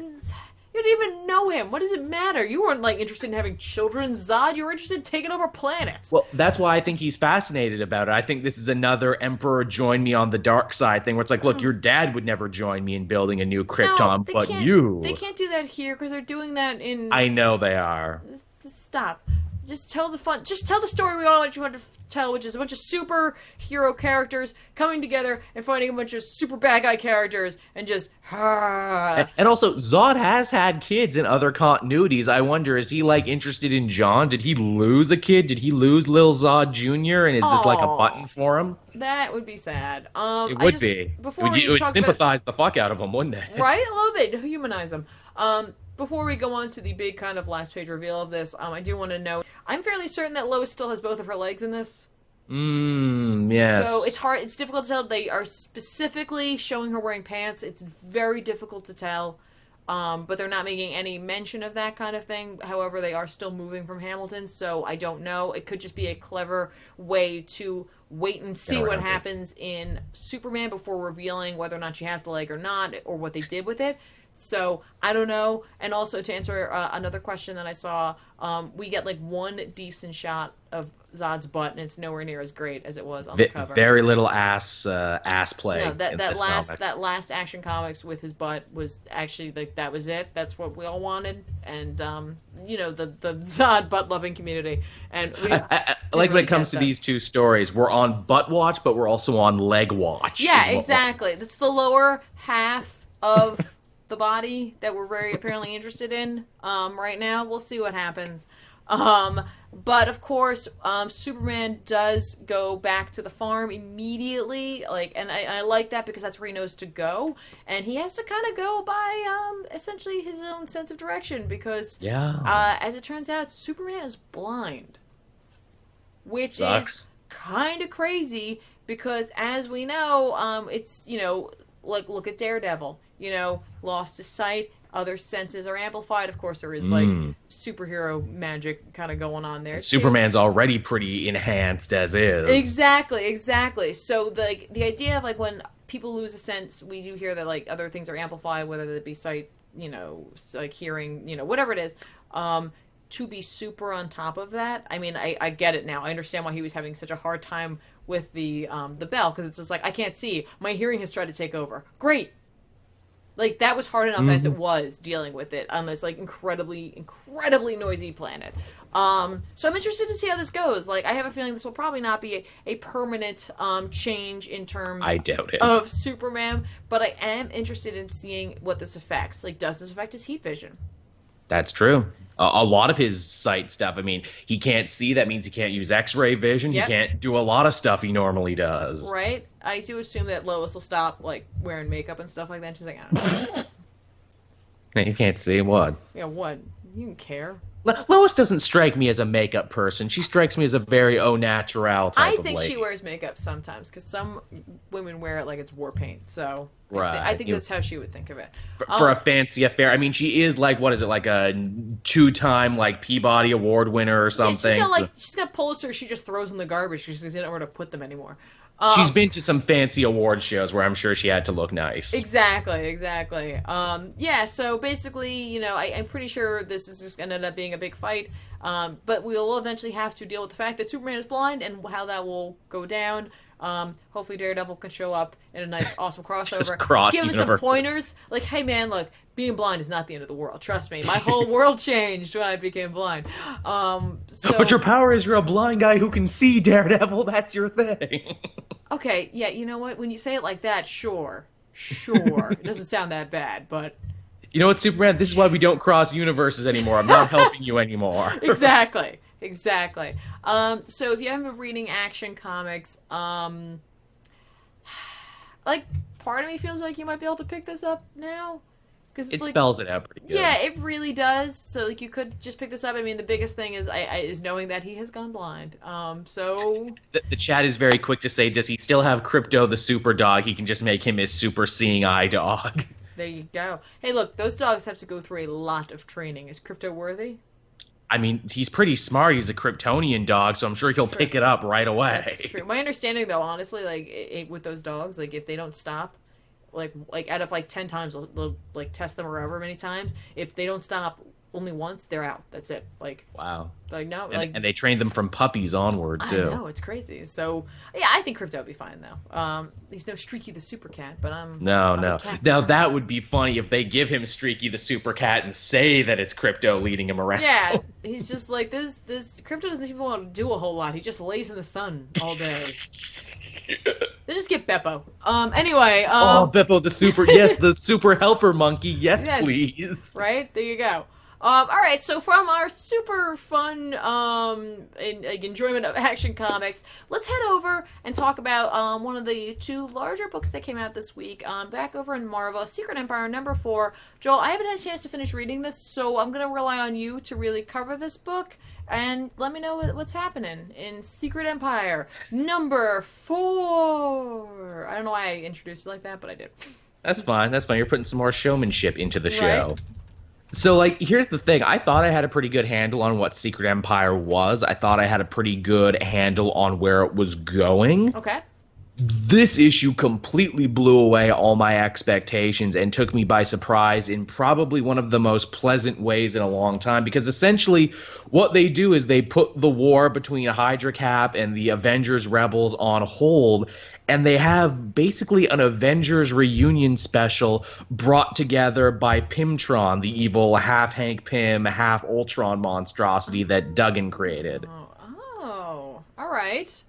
don't even know him. What does it matter? You weren't, like, interested in having children, Zod. You were interested in taking over planets. Well, that's why I think he's fascinated about it. I think this is another Emperor join me on the dark side thing where it's like, look, your dad would never join me in building a new Krypton, but you. They can't do that here because they're doing that in... I know they are. Stop. Just tell the story we all want to tell, which is a bunch of superhero characters coming together and fighting a bunch of super bad guy characters and just... And also, Zod has had kids in other continuities. I wonder, is he, like, interested in John? Did he lose a kid? Did he lose Lil Zod Jr.? And is this, like, a button for him? That would be sad. It would be. It would sympathize the fuck out of him, wouldn't it? Right? A little bit. Humanize him. Before we go on to the big kind of last page reveal of this, I do want to know, I'm fairly certain that Lois still has both of her legs in this. Yes. So it's difficult to tell. They are specifically showing her wearing pants. It's very difficult to tell. But they're not making any mention of that kind of thing. However, they are still moving from Hamilton, so I don't know. It could just be a clever way to wait and see what happens in Superman before revealing whether or not she has the leg or not, or what they did with it. So, I don't know. And also, to answer another question that I saw, we get, like, one decent shot of Zod's butt, and it's nowhere near as great as it was on the cover. Very little ass play. No, that last Action Comics with his butt was actually, like, that was it. That's what we all wanted. And, you know, the Zod butt-loving community. And I like when it comes to these two stories, we're on butt watch, but we're also on leg watch. Yeah, exactly. That's the lower half of... the body that we're very apparently interested in right now. We'll see what happens. But of course, Superman does go back to the farm immediately. And I like that because that's where he knows to go. And he has to kind of go by essentially his own sense of direction because, as it turns out, Superman is blind, which is kind of crazy because, as we know, it's, you know, like, look at Daredevil. You know, lost his sight, other senses are amplified. Of course, there is, like, superhero magic kind of going on there. And Superman's already pretty enhanced as is. Exactly. So, the idea of, like, when people lose a sense, we do hear that, like, other things are amplified, whether it be sight, you know, like hearing, you know, whatever it is. To be super on top of that, I mean, I get it now. I understand why he was having such a hard time with the bell, because it's just like, I can't see. My hearing has tried to take over. Great. Like, that was hard enough as it was dealing with it on this, like, incredibly noisy planet. So I'm interested to see how this goes. Like, I have a feeling this will probably not be a permanent change in terms I doubt it. of Superman, but I am interested in seeing what this affects. Like, does this affect his heat vision? That's true. A lot of his sight stuff, I mean, he can't see. That means he can't use X-ray vision. Yep. He can't do a lot of stuff he normally does. Right. I do assume that Lois will stop, like, wearing makeup and stuff like that. She's like, I don't know. You can't see what? Yeah, what? You don't care. Lois doesn't strike me as a makeup person. She strikes me as a very au naturel type of I think lady. she wears makeup sometimes because some women wear it like it's war paint. So Right. I think that's how she would think of it. For a fancy affair. I mean, she is like, what is it, like a 2-time like Peabody Award winner or something. She's got Pulitzer. She just throws in the garbage because she doesn't know where to put them anymore. She's been to some fancy award shows where I'm sure she had to look nice. Exactly. Yeah, so basically, I'm pretty sure this is just going to end up being a big fight. But we'll eventually have to deal with the fact that Superman is blind and how that will go down. Hopefully Daredevil can show up in a nice, awesome crossover. Give him some pointers. Like, hey man, look, being blind is not the end of the world. Trust me. My whole world changed when I became blind. But your power is you're a blind guy who can see, Daredevil. That's your thing. Okay, yeah, you know what? When you say it like that, sure. It doesn't sound that bad, but... You know what, Superman? This is why we don't cross universes anymore. I'm not helping you anymore. Exactly. So if you haven't been reading Action Comics, like, part of me feels like you might be able to pick this up now. Cause it spells it out pretty good. Yeah, it really does. So, like, you could just pick this up. I mean, the biggest thing is knowing that he has gone blind. So... The chat is very quick to say, does he still have Crypto the super dog? He can just make him his super seeing eye dog. There you go. Hey, look, those dogs have to go through a lot of training. Is Crypto worthy? I mean, he's pretty smart. He's a Kryptonian dog, so I'm sure he'll pick it up right away. That's true. My understanding, though, honestly, like, with those dogs, like, if they don't stop... Like out of 10 times, they'll like test them or however many times. If they don't stop only once, they're out. That's it. Like, wow. Like, no, and they train them from puppies onward too. I know, it's crazy. So yeah, I think Crypto will be fine though. He's no Streaky the Super Cat, but No. Now that would be funny if they give him Streaky the Super Cat and say that it's Crypto leading him around. Yeah, he's just like this. Crypto doesn't even want to do a whole lot. He just lays in the sun all day. They just get Beppo. Anyway. Beppo the super, yes, the super helper monkey. Yes, please. Right? There you go. All right, so from our super fun enjoyment of Action Comics, let's head over and talk about one of the 2 larger books that came out this week. Back over in Marvel, Secret Empire #4. Joel, I haven't had a chance to finish reading this, so I'm going to rely on you to really cover this book. And let me know what's happening in Secret Empire #4. I don't know why I introduced it like that, but I did. That's fine. You're putting some more showmanship into the show. Right. So, here's the thing. I thought I had a pretty good handle on what Secret Empire was. I thought I had a pretty good handle on where it was going. Okay. This issue completely blew away all my expectations and took me by surprise in probably one of the most pleasant ways in a long time, because essentially what they do is they put the war between Hydra Cap and the Avengers Rebels on hold, and they have basically an Avengers reunion special brought together by Pymtron, the evil half Hank Pym, half Ultron monstrosity that Duggan created. Oh, all right.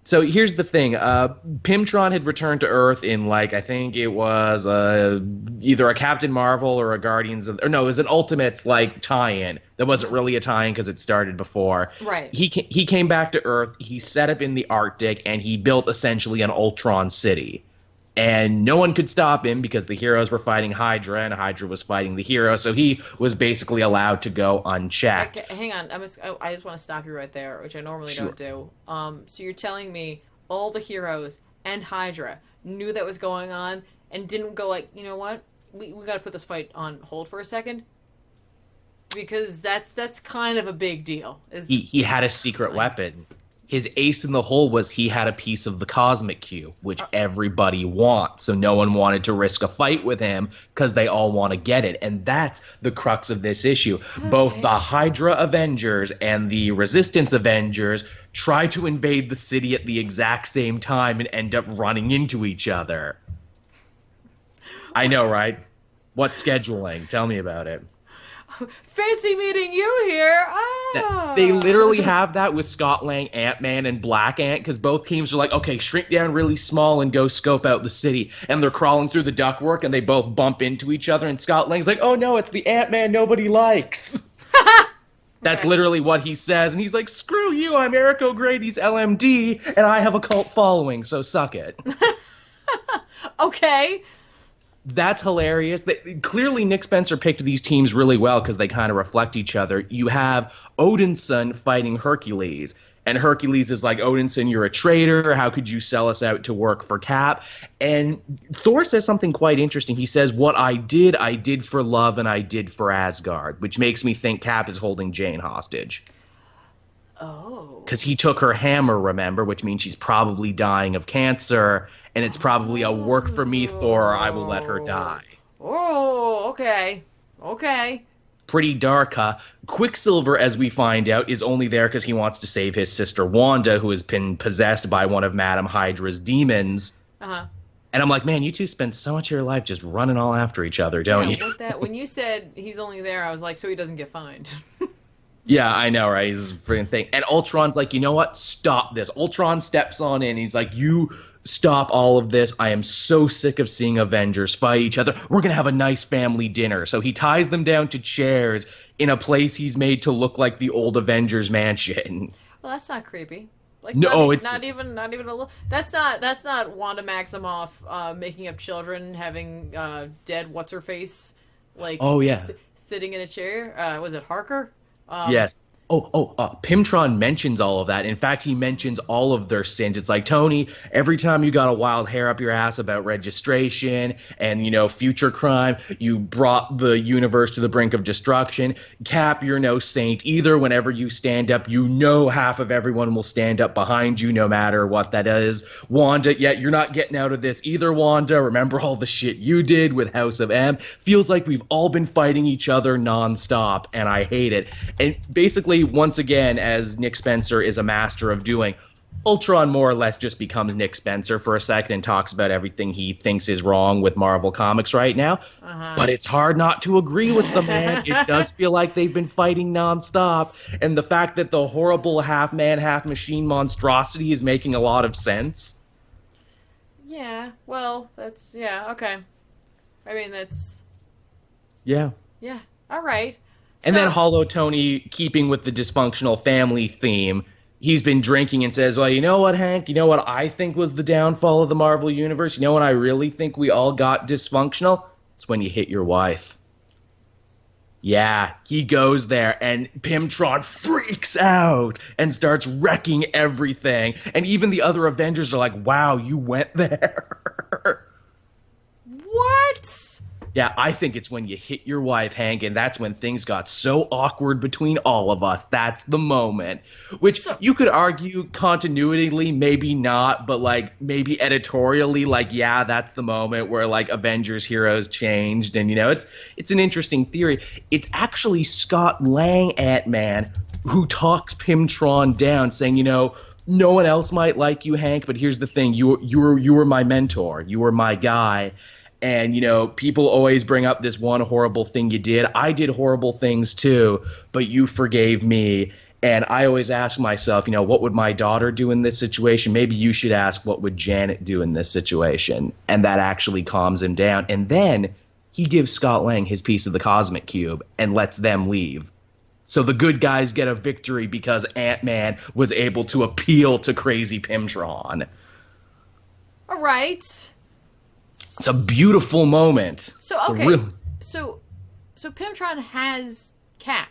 So here's the thing. Pymtron had returned to Earth in, I think it was either a Captain Marvel or a Guardians of... Or no, it was an Ultimates, tie-in. That wasn't really a tie-in because it started before. Right. He came back to Earth, he set up in the Arctic, and he built essentially an Ultron city. And no one could stop him because the heroes were fighting Hydra, and Hydra was fighting the heroes, so he was basically allowed to go unchecked. Okay, hang on, I just want to stop you right there, which I normally don't do. So you're telling me all the heroes and Hydra knew that was going on and didn't go you know what? We got to put this fight on hold for a second? Because that's kind of a big deal. He had a secret weapon. His ace in the hole was he had a piece of the cosmic cube, which everybody wants. So no one wanted to risk a fight with him because they all want to get it. And that's the crux of this issue. Okay. Both the Hydra Avengers and the Resistance Avengers try to invade the city at the exact same time and end up running into each other. I know, right? What scheduling? Tell me about it. Fancy meeting you here. They literally have that with Scott Lang, Ant-Man, and Black Ant, because both teams are like, okay, shrink down really small and go scope out the city. And they're crawling through the ductwork, and they both bump into each other, and Scott Lang's like, oh no, it's the Ant-Man nobody likes. That's literally what he says, and he's like, screw you, I'm Eric O'Grady's LMD, and I have a cult following, so suck it. Okay. That's hilarious. Clearly, Nick Spencer picked these teams really well because they kind of reflect each other. You have Odinson fighting Hercules, and Hercules is like, Odinson, you're a traitor. How could you sell us out to work for Cap? And Thor says something quite interesting. He says, what I did for love, and I did for Asgard, which makes me think Cap is holding Jane hostage. Oh. Because he took her hammer, remember, which means she's probably dying of cancer. And it's probably a work for me, Thor, or I will let her die. Oh, okay. Okay. Pretty dark, huh? Quicksilver, as we find out, is only there because he wants to save his sister Wanda, who has been possessed by one of Madame Hydra's demons. Uh-huh. And I'm like, man, you two spend so much of your life just running all after each other, don't you? With that, when you said he's only there, I was like, so he doesn't get fined. Yeah, I know, right? He's a freaking thing. And Ultron's like, you know what? Stop this. Ultron steps on in. He's like, you stop all of this. I am so sick of seeing Avengers fight each other. We're going to have a nice family dinner. So he ties them down to chairs in a place he's made to look like the old Avengers mansion. Well, that's not creepy. Like, no, it's not even a little. That's not Wanda Maximoff making up children, having dead what's her face, like sitting in a chair. Was it Harker? Yes. Pimtron mentions all of that. In fact, he mentions all of their sins. It's like, Tony, every time you got a wild hair up your ass about registration and, future crime, you brought the universe to the brink of destruction. Cap, you're no saint either. Whenever you stand up, half of everyone will stand up behind you, no matter what that is. Wanda, you're not getting out of this either, Wanda. Remember all the shit you did with House of M? Feels like we've all been fighting each other nonstop, and I hate it. And basically, once again, as Nick Spencer is a master of doing, Ultron more or less just becomes Nick Spencer for a second and talks about everything he thinks is wrong with Marvel Comics right now. Uh-huh. But it's hard not to agree with the man. It does feel like they've been fighting nonstop. And the fact that the horrible half-man, half-machine monstrosity is making a lot of sense. Yeah, well, okay. I mean, that's... Yeah. Yeah, all right. And then Hollow Tony, keeping with the dysfunctional family theme, he's been drinking and says, well, you know what, Hank? You know what I think was the downfall of the Marvel Universe? You know what I really think we all got dysfunctional? It's when you hit your wife. Yeah, he goes there, and Pimtron freaks out and starts wrecking everything. And even the other Avengers are like, wow, you went there. What? Yeah, I think it's when you hit your wife, Hank, and that's when things got so awkward between all of us. That's the moment. Which you could argue continuity, maybe not, but maybe editorially, that's the moment where Avengers heroes changed, and it's an interesting theory. It's actually Scott Lang, Ant-Man, who talks Pimtron down, saying, no one else might like you, Hank, but here's the thing: you were my mentor, you were my guy. And, people always bring up this one horrible thing you did. I did horrible things too, but you forgave me. And I always ask myself, what would my daughter do in this situation? Maybe you should ask, what would Janet do in this situation? And that actually calms him down. And then he gives Scott Lang his piece of the Cosmic Cube and lets them leave. So the good guys get a victory because Ant-Man was able to appeal to crazy Pimtron. All right. It's a beautiful moment. So so Pimtron has Cap.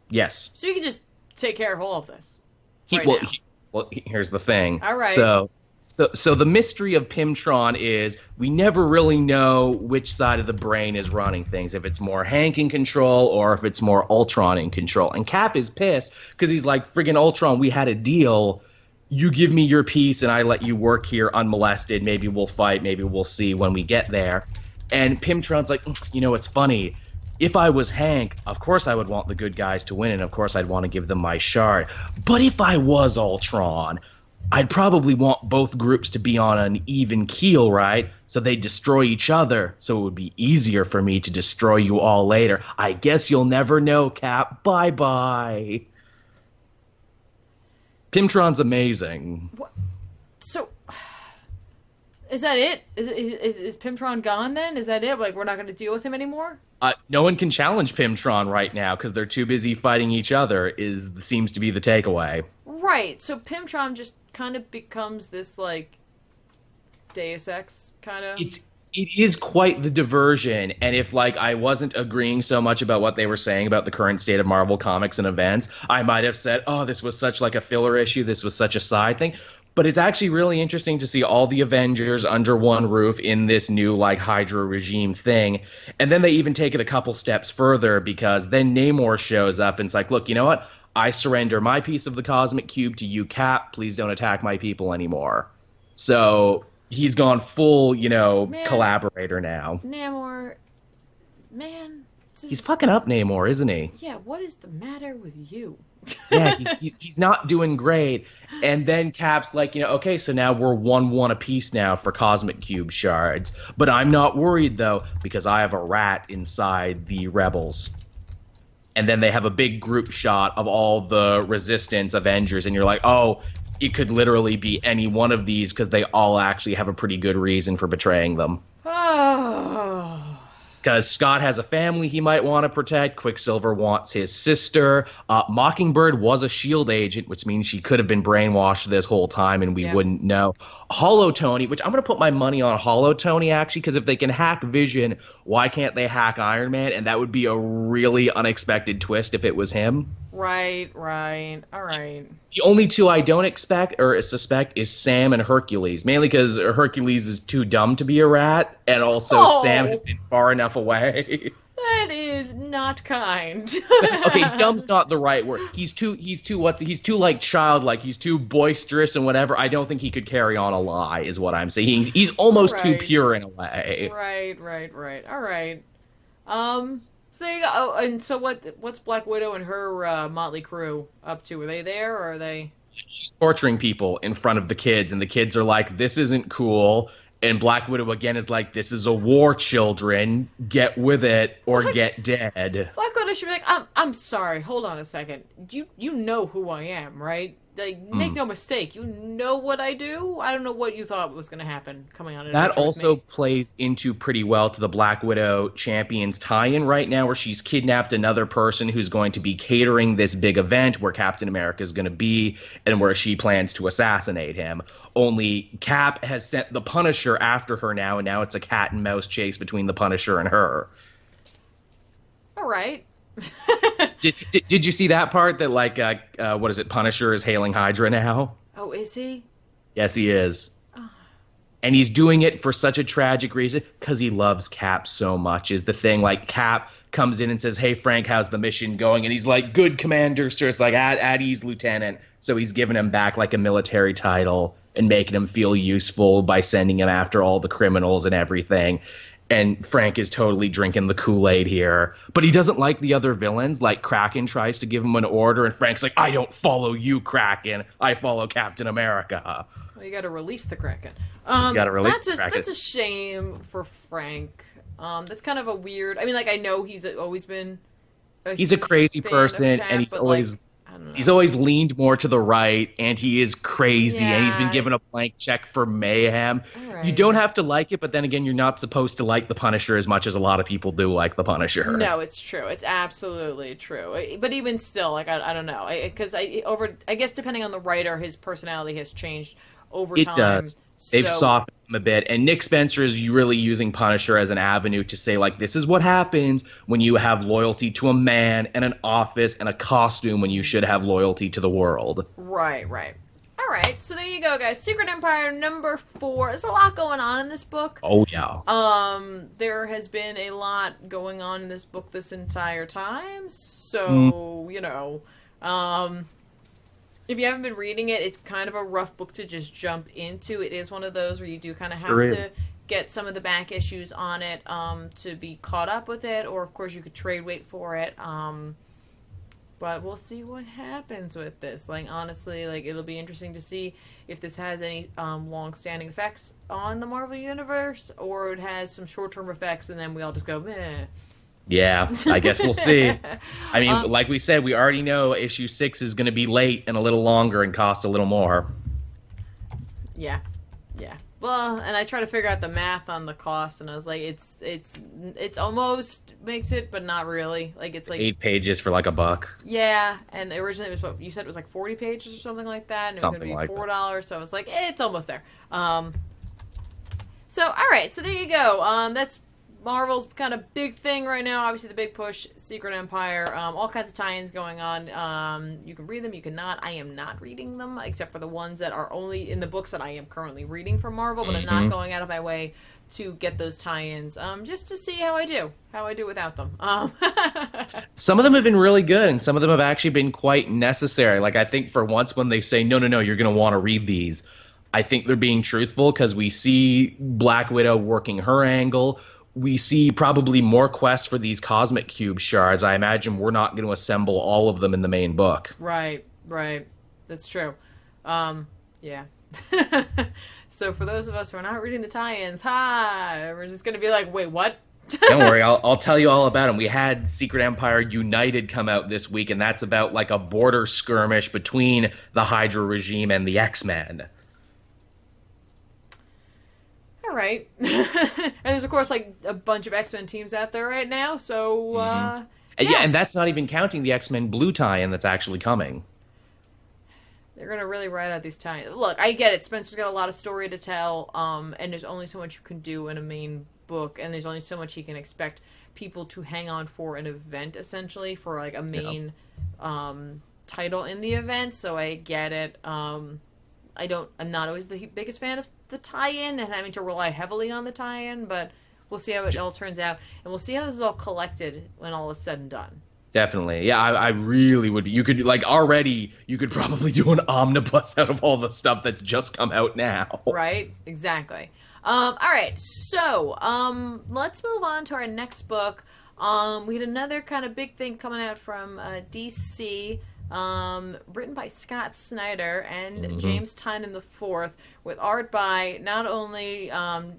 Yes. So you can just take care of all of this. Here's the thing. All right. So the mystery of Pimtron is we never really know which side of the brain is running things. If it's more Hank in control or if it's more Ultron in control. And Cap is pissed because he's like, friggin' Ultron, we had a deal. You give me your piece and I let you work here unmolested. Maybe we'll fight. Maybe we'll see when we get there. And Pimtron's like, it's funny. If I was Hank, of course I would want the good guys to win, and of course I'd want to give them my shard. But if I was Ultron, I'd probably want both groups to be on an even keel, right? So they'd destroy each other, so it would be easier for me to destroy you all later. I guess you'll never know, Cap. Bye-bye. Pimtron's amazing. What? So, is that it? Is Pimtron gone then? Is that it? We're not going to deal with him anymore? No one can challenge Pimtron right now because they're too busy fighting each other. Seems to be the takeaway. Right. So Pimtron just kind of becomes this Deus Ex kind of. it is quite the diversion. And if like I wasn't agreeing so much about what they were saying about the current state of Marvel comics and events, I might have said, oh, this was such like a filler issue. This was such a side thing. But it's actually really interesting to see all the Avengers under one roof in this new like Hydra regime thing. And then they even take it a couple steps further because then Namor shows up and it's like, look, you know what? I surrender my piece of the cosmic cube to you, Cap. Please don't attack my people anymore. So he's gone full, collaborator now. Namor, man. He's fucking up Namor, isn't he? Yeah, what is the matter with you? Yeah, he's not doing great. And then Cap's like, okay, so now we're 1-1 apiece now for cosmic cube shards. But I'm not worried, though, because I have a rat inside the Rebels. And then they have a big group shot of all the Resistance Avengers, and you're like, oh, it could literally be any one of these because they all actually have a pretty good reason for betraying them. Oh. Because Scott has a family he might want to protect. Quicksilver wants his sister. Mockingbird was a S.H.I.E.L.D. agent, which means she could have been brainwashed this whole time and we wouldn't know. Hollow Tony, which I'm going to put my money on Hollow Tony, actually, because if they can hack Vision, why can't they hack Iron Man? And that would be a really unexpected twist if it was him. Right. All right. The only two I don't expect or suspect is Sam and Hercules, mainly because Hercules is too dumb to be a rat, and also Sam has been far enough away. That is not kind. Okay, dumb's not the right word. He's too like childlike. He's too boisterous and whatever. I don't think he could carry on a lie, is what I'm saying. He's almost too pure in a way. Right. All right. So there you go. Oh, and so what's Black Widow and her motley crew up to? Are they there, or are they? She's torturing people in front of the kids, and the kids are like, "This isn't cool." And Black Widow again is like, "This is a war, children. Get with it or get dead." Black Widow should be like, "I'm sorry. Hold on a second. You know who I am, right? Like, make no mistake. You know what I do. I don't know what you thought was going to happen coming on. That also plays into pretty well to the Black Widow Champions tie-in right now, where she's kidnapped another person who's going to be catering this big event where Captain America is going to be, and where she plans to assassinate him. Only Cap has sent the Punisher after her now, and now it's a cat and mouse chase between the Punisher and her. All right. Did you see that part that like what is it? Punisher is hailing Hydra now. Oh, is he? Yes, he is. And he's doing it for such a tragic reason because he loves Cap so much. Is the thing like Cap comes in and says, "Hey Frank, how's the mission going?" And he's like, "Good, Commander, sir." It's like at ease, Lieutenant. So he's giving him back like a military title and making him feel useful by sending him after all the criminals and everything. And Frank is totally drinking the Kool-Aid here. But he doesn't like the other villains. Like, Kraken tries to give him an order, and Frank's like, "I don't follow you, Kraken. I follow Captain America." Well, you gotta release the Kraken. That's a shame for Frank. That's kind of a weird... I mean, like, I know he's always been... He's a crazy person, Cap, and he's always... He's always leaned more to the right, and he is crazy, and he's been given a blank check for mayhem. Right. You don't have to like it, but then again, you're not supposed to like the Punisher as much as a lot of people do like the Punisher. No, it's true. It's absolutely true. But even still, like, I don't know. Because I guess depending on the writer, his personality has changed over time. It does. They've softened him a bit. And Nick Spencer is really using Punisher as an avenue to say, like, this is what happens when you have loyalty to a man and an office and a costume when you should have loyalty to the world. Right. All right, so there you go, guys. Secret Empire number 4. There's a lot going on in this book. Oh, yeah. There has been a lot going on in this book this entire time. So, if you haven't been reading it, it's kind of a rough book to just jump into. It is one of those where you do kind of have to get some of the back issues on it to be caught up with it. Or, of course, you could trade wait for it. But we'll see what happens with this. Like, honestly, like, it'll be interesting to see if this has any long-standing effects on the Marvel Universe, or it has some short-term effects, and then we all just go, meh. Yeah, I guess we'll see. I mean, like we said, we already know issue 6 is going to be late and a little longer and cost a little more. Yeah. Well, and I try to figure out the math on the cost, and I was like, it's almost makes it, but not really. Like, it's like 8 pages for like $1. Yeah, and originally it was what you said, it was like 40 pages or something like that, and it was going to be $4. So I was like, it's almost there. So, all right, so there you go. That's Marvel's kind of big thing right now. Obviously, the big push, Secret Empire, all kinds of tie-ins going on. You can read them, you cannot. I am not reading them, except for the ones that are only in the books that I am currently reading from Marvel, but I'm not going out of my way to get those tie-ins, just to see how I do without them. Some of them have been really good, and some of them have actually been quite necessary. Like, I think for once when they say, no, you're going to want to read these, I think they're being truthful, because we see Black Widow working her angle. We see probably more quests for these cosmic cube shards. I imagine we're not going to assemble all of them in the main book. Right. That's true. Yeah. So for those of us who are not reading the tie-ins, we're just going to be like, wait, what? Don't worry, I'll tell you all about them. We had Secret Empire United come out this week, and that's about like a border skirmish between the Hydra regime and the X-Men. All right. And there's, of course, like a bunch of X-Men teams out there right now, so, yeah, and that's not even counting the X-Men Blue tie-in that's actually coming. They're going to really write out these tie-ins. Look, I get it. Spencer's got a lot of story to tell, and there's only so much you can do in a main book, and there's only so much he can expect people to hang on for an event, essentially, for, like, a main title in the event, so I get it. I'm not always the biggest fan of the tie-in and having to rely heavily on the tie-in, but we'll see how it all turns out, and we'll see how this is all collected when all is said and done. Definitely. Yeah, I really would. You could, like, already, you could probably do an omnibus out of all the stuff that's just come out now. Right? Exactly. All right, so let's move on to our next book. We had another kind of big thing coming out from DC, written by Scott Snyder and James Tynion IV, with art by not only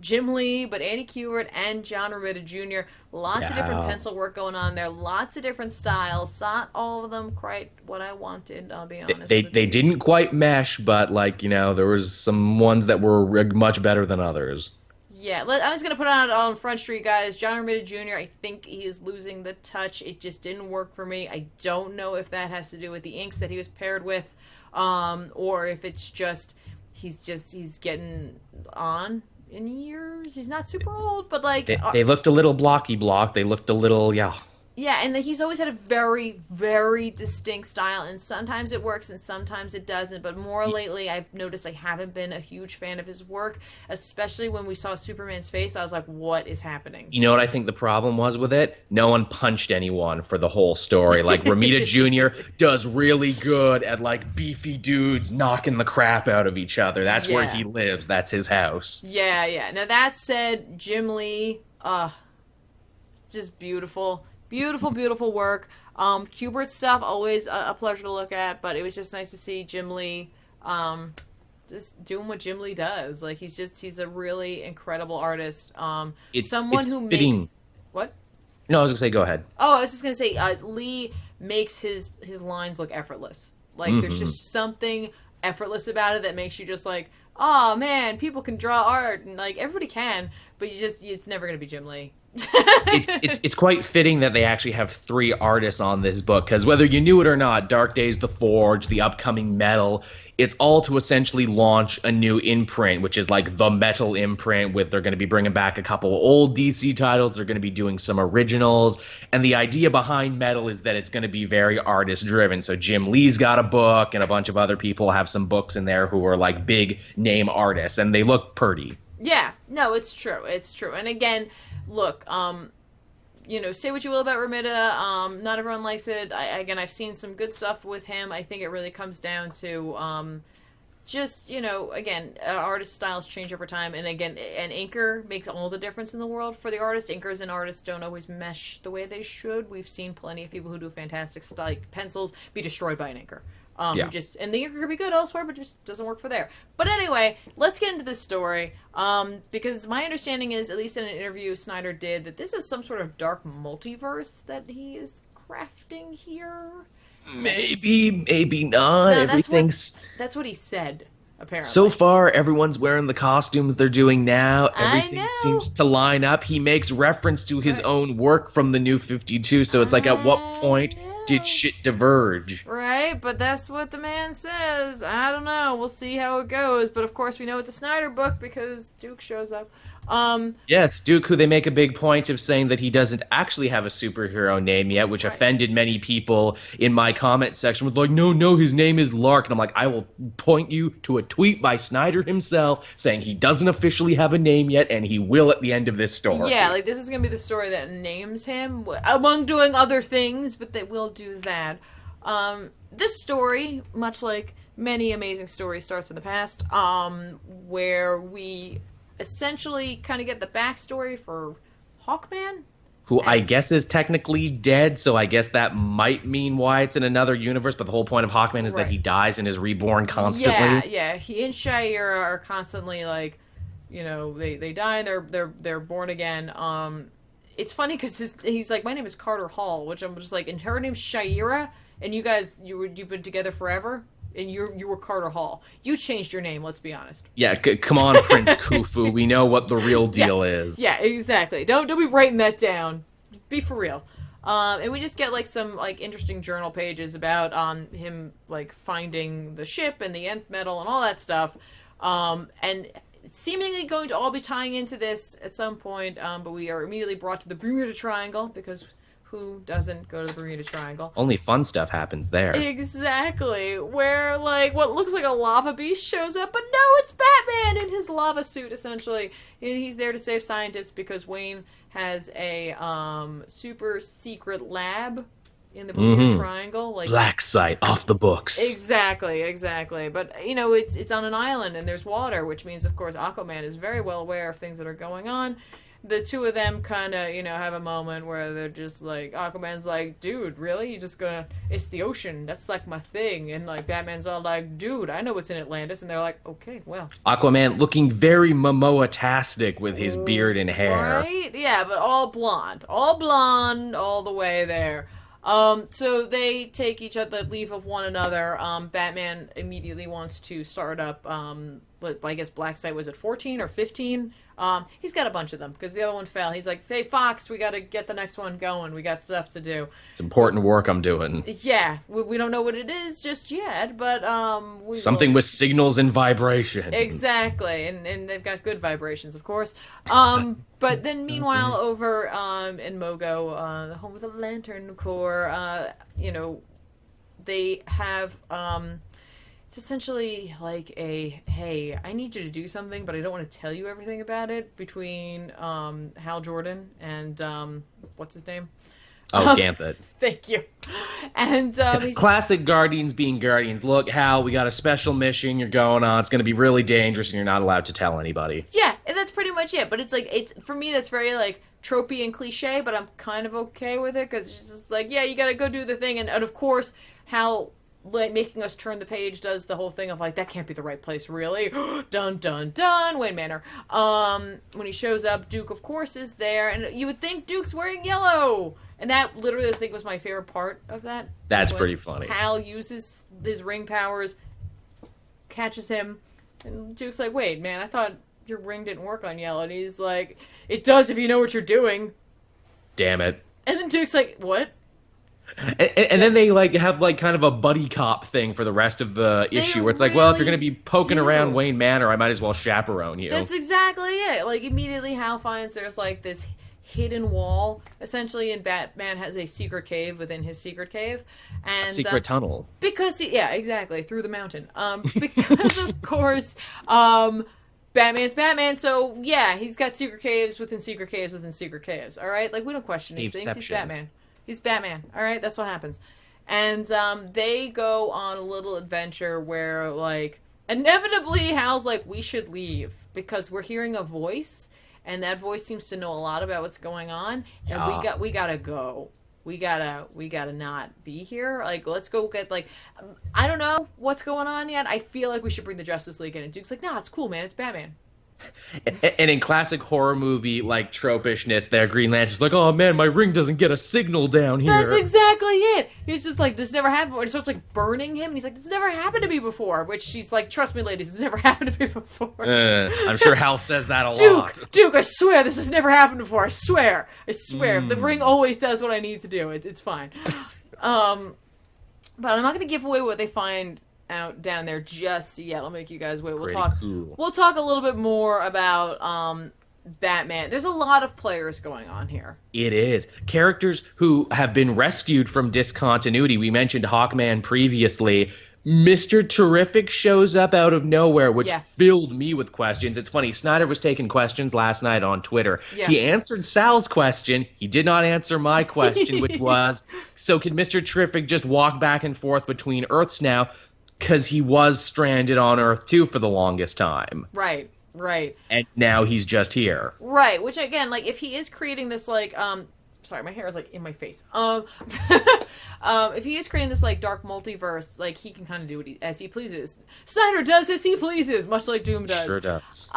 Jim Lee, but Andy Kubert and John Romita Jr. Lots of different pencil work going on there, lots of different styles. Not all of them quite what I wanted, I'll be honest. They didn't quite mesh, but, like, there was some ones that were much better than others. Yeah, I'm just going to put it on Front Street, guys. John Romita Jr., I think he is losing the touch. It just didn't work for me. I don't know if that has to do with the inks that he was paired with, or if it's just he's getting on in years. He's not super old, but, like... They looked a little blocky. They looked a little, Yeah, and he's always had a very, very distinct style, and sometimes it works and sometimes it doesn't, but more lately I've noticed I haven't been a huge fan of his work, especially when we saw Superman's face. I was like, what is happening? You know what I think the problem was with it? No one punched anyone for the whole story. Like, Romita Jr. does really good at, like, beefy dudes knocking the crap out of each other. That's where he lives. That's his house. Yeah. Now, that said, Jim Lee, just beautiful. Beautiful work. Kubert stuff, always a pleasure to look at, but it was just nice to see Jim Lee just doing what Jim Lee does. Like, he's a really incredible artist. It's Makes... What? No, I was going to say, go ahead. Oh, I was just going to say, Lee makes his lines look effortless. Like, there's just something effortless about it that makes you just like, oh, man, people can draw art, and, like, everybody can, but it's never going to be Jim Lee. it's quite fitting that they actually have 3 artists on this book, because whether you knew it or not, Dark Days the Forge, the upcoming Metal, it's all to essentially launch a new imprint, which is like the Metal imprint. They're going to be bringing back a couple old DC titles, they're going to be doing some originals, and the idea behind Metal is that it's going to be very artist driven. So Jim Lee's got a book, and a bunch of other people have some books in there who are like big name artists, and they look pretty. Yeah, no, it's true. And again, look, say what you will about Romita. Not everyone likes it. I've seen some good stuff with him. I think it really comes down to artist styles change over time. And again, an inker makes all the difference in the world for the artist. Inkers and artists don't always mesh the way they should. We've seen plenty of people who do fantastic pencils be destroyed by an inker. And the inker could be good elsewhere, but just doesn't work for there. But anyway, let's get into this story, because my understanding is, at least in an interview Snyder did, that this is some sort of dark multiverse that he is crafting here. Maybe not. No, that's what he said, apparently. So far, everyone's wearing the costumes they're doing now. Everything seems to line up. He makes reference to his own work from the New 52, so it's like, at what point did shit diverge? Right, but that's what the man says. I don't know. We'll see how it goes. But of course, we know it's a Snyder book because Duke shows up. Yes, Duke, who they make a big point of saying that he doesn't actually have a superhero name yet, which offended many people in my comment section with like, no, his name is Lark. And I'm like, I will point you to a tweet by Snyder himself saying he doesn't officially have a name yet, and he will at the end of this story. Yeah, like this is going to be the story that names him, among doing other things, but they will do that. This story, much like many amazing stories, starts in the past, where we essentially kind of get the backstory for Hawkman. Who I guess is technically dead, so I guess that might mean why it's in another universe, but the whole point of Hawkman is that he dies and is reborn constantly. Yeah, he and Shira are constantly like, you know, they die and they're born again. It's funny because he's like, my name is Carter Hall, which I'm just like, and her name's Shira, and you guys, you've been together forever? And you were Carter Hall. You changed your name, let's be honest. Yeah, come on, Prince Khufu. We know what the real deal is. Yeah, exactly. Don't be writing that down. Be for real. And we just get like some like interesting journal pages about him like finding the ship and the nth metal and all that stuff. And it's seemingly going to all be tying into this at some point. But we are immediately brought to the Bermuda Triangle because who doesn't go to the Bermuda Triangle? Only fun stuff happens there. Exactly. Where, like, what looks like a lava beast shows up, but no, it's Batman in his lava suit, essentially. And he's there to save scientists because Wayne has a super secret lab in the Bermuda Triangle. Like, Black site off the books. Exactly. But, you know, it's on an island and there's water, which means, of course, Aquaman is very well aware of things that are going on. The two of them kind of, you know, have a moment where they're just like, Aquaman's like, dude, really? You just gonna, it's the ocean. That's like my thing. And like, Batman's all like, dude, I know what's in Atlantis. And they're like, okay, well. Aquaman looking very Momoa-tastic with his beard and hair. Right? Yeah, but all blonde all the way there. So they take each other, leave of one another. Batman immediately wants to start up, I guess Black Site was at 14 or 15. He's got a bunch of them because the other one fell. He's like, hey, Fox, we got to get the next one going. We got stuff to do. It's important work I'm doing. Yeah, we don't know what it is just yet, but something with signals and vibrations. Exactly, and they've got good vibrations, of course. But then meanwhile, over in Mogo, the home of the Lantern Corps, you know, they have it's essentially like a, hey, I need you to do something, but I don't want to tell you everything about it, between Hal Jordan and what's his name? Oh, Gambit. Thank you. And he's... classic Guardians being Guardians. Look, Hal, we got a special mission you're going on. It's going to be really dangerous, and you're not allowed to tell anybody. Yeah, and that's pretty much it. But it's like, it's for me, that's very like tropey and cliche, but I'm kind of okay with it because it's just like, yeah, you got to go do the thing, and of course, Hal, like, making us turn the page, does the whole thing of like, that can't be the right place, really. Dun dun dun, Wayne Manor. When he shows up, Duke of course is there, and you would think Duke's wearing yellow, and that literally I think was my favorite part of that. That's pretty funny. Hal uses his ring powers, catches him, and Duke's like, wait, man, I thought your ring didn't work on yellow. And he's like, it does if you know what you're doing. Damn it. And then Duke's like, what? And then they like have like kind of a buddy cop thing for the rest of the issue where it's like, well, if you're going to be poking around Wayne Manor, I might as well chaperone you. That's exactly it. Like, immediately Hal finds there's like this hidden wall, essentially, and Batman has a secret cave within his secret cave. And a secret tunnel. Because, yeah, exactly, through the mountain. Because, of course, Batman's Batman, so, yeah, he's got secret caves within secret caves within secret caves, all right? Like, we don't question these things. He's Batman. He's Batman, all right? That's what happens. And they go on a little adventure where, like, inevitably Hal's like, we should leave because we're hearing a voice, and that voice seems to know a lot about what's going on, and we gotta go. We gotta not be here. Like, let's go get, like, I don't know what's going on yet. I feel like we should bring the Justice League in. And Duke's like, nah, it's cool, man. It's Batman. And in classic horror movie like tropishness, there Green Lantern's like, oh man, my ring doesn't get a signal down here. That's exactly it. He's just like, this never happened before. It starts like burning him, and he's like, this never happened to me before. Which she's like, trust me, ladies, this never happened to me before. I'm sure Hal says that a lot. Duke, I swear this has never happened before. I swear. The ring always does what I need to do. It's fine. But I'm not going to give away what they find out down there just yet. I'll make you guys wait. We'll talk a little bit more about Batman. There's a lot of players going on here. It is. Characters who have been rescued from discontinuity. We mentioned Hawkman previously. Mr. Terrific shows up out of nowhere, which filled me with questions. It's funny, Snyder was taking questions last night on Twitter. Yeah. He answered Sal's question. He did not answer my question, which was, so can Mr. Terrific just walk back and forth between Earths now? Because he was stranded on Earth, too, for the longest time. Right. And now he's just here. Right, which, again, like, if he is creating this, like, sorry, my hair is, like, in my face. If he is creating this, like, dark multiverse, like, he can kind of do it as he pleases. Snyder does as he pleases, much like Doom does. Sure does.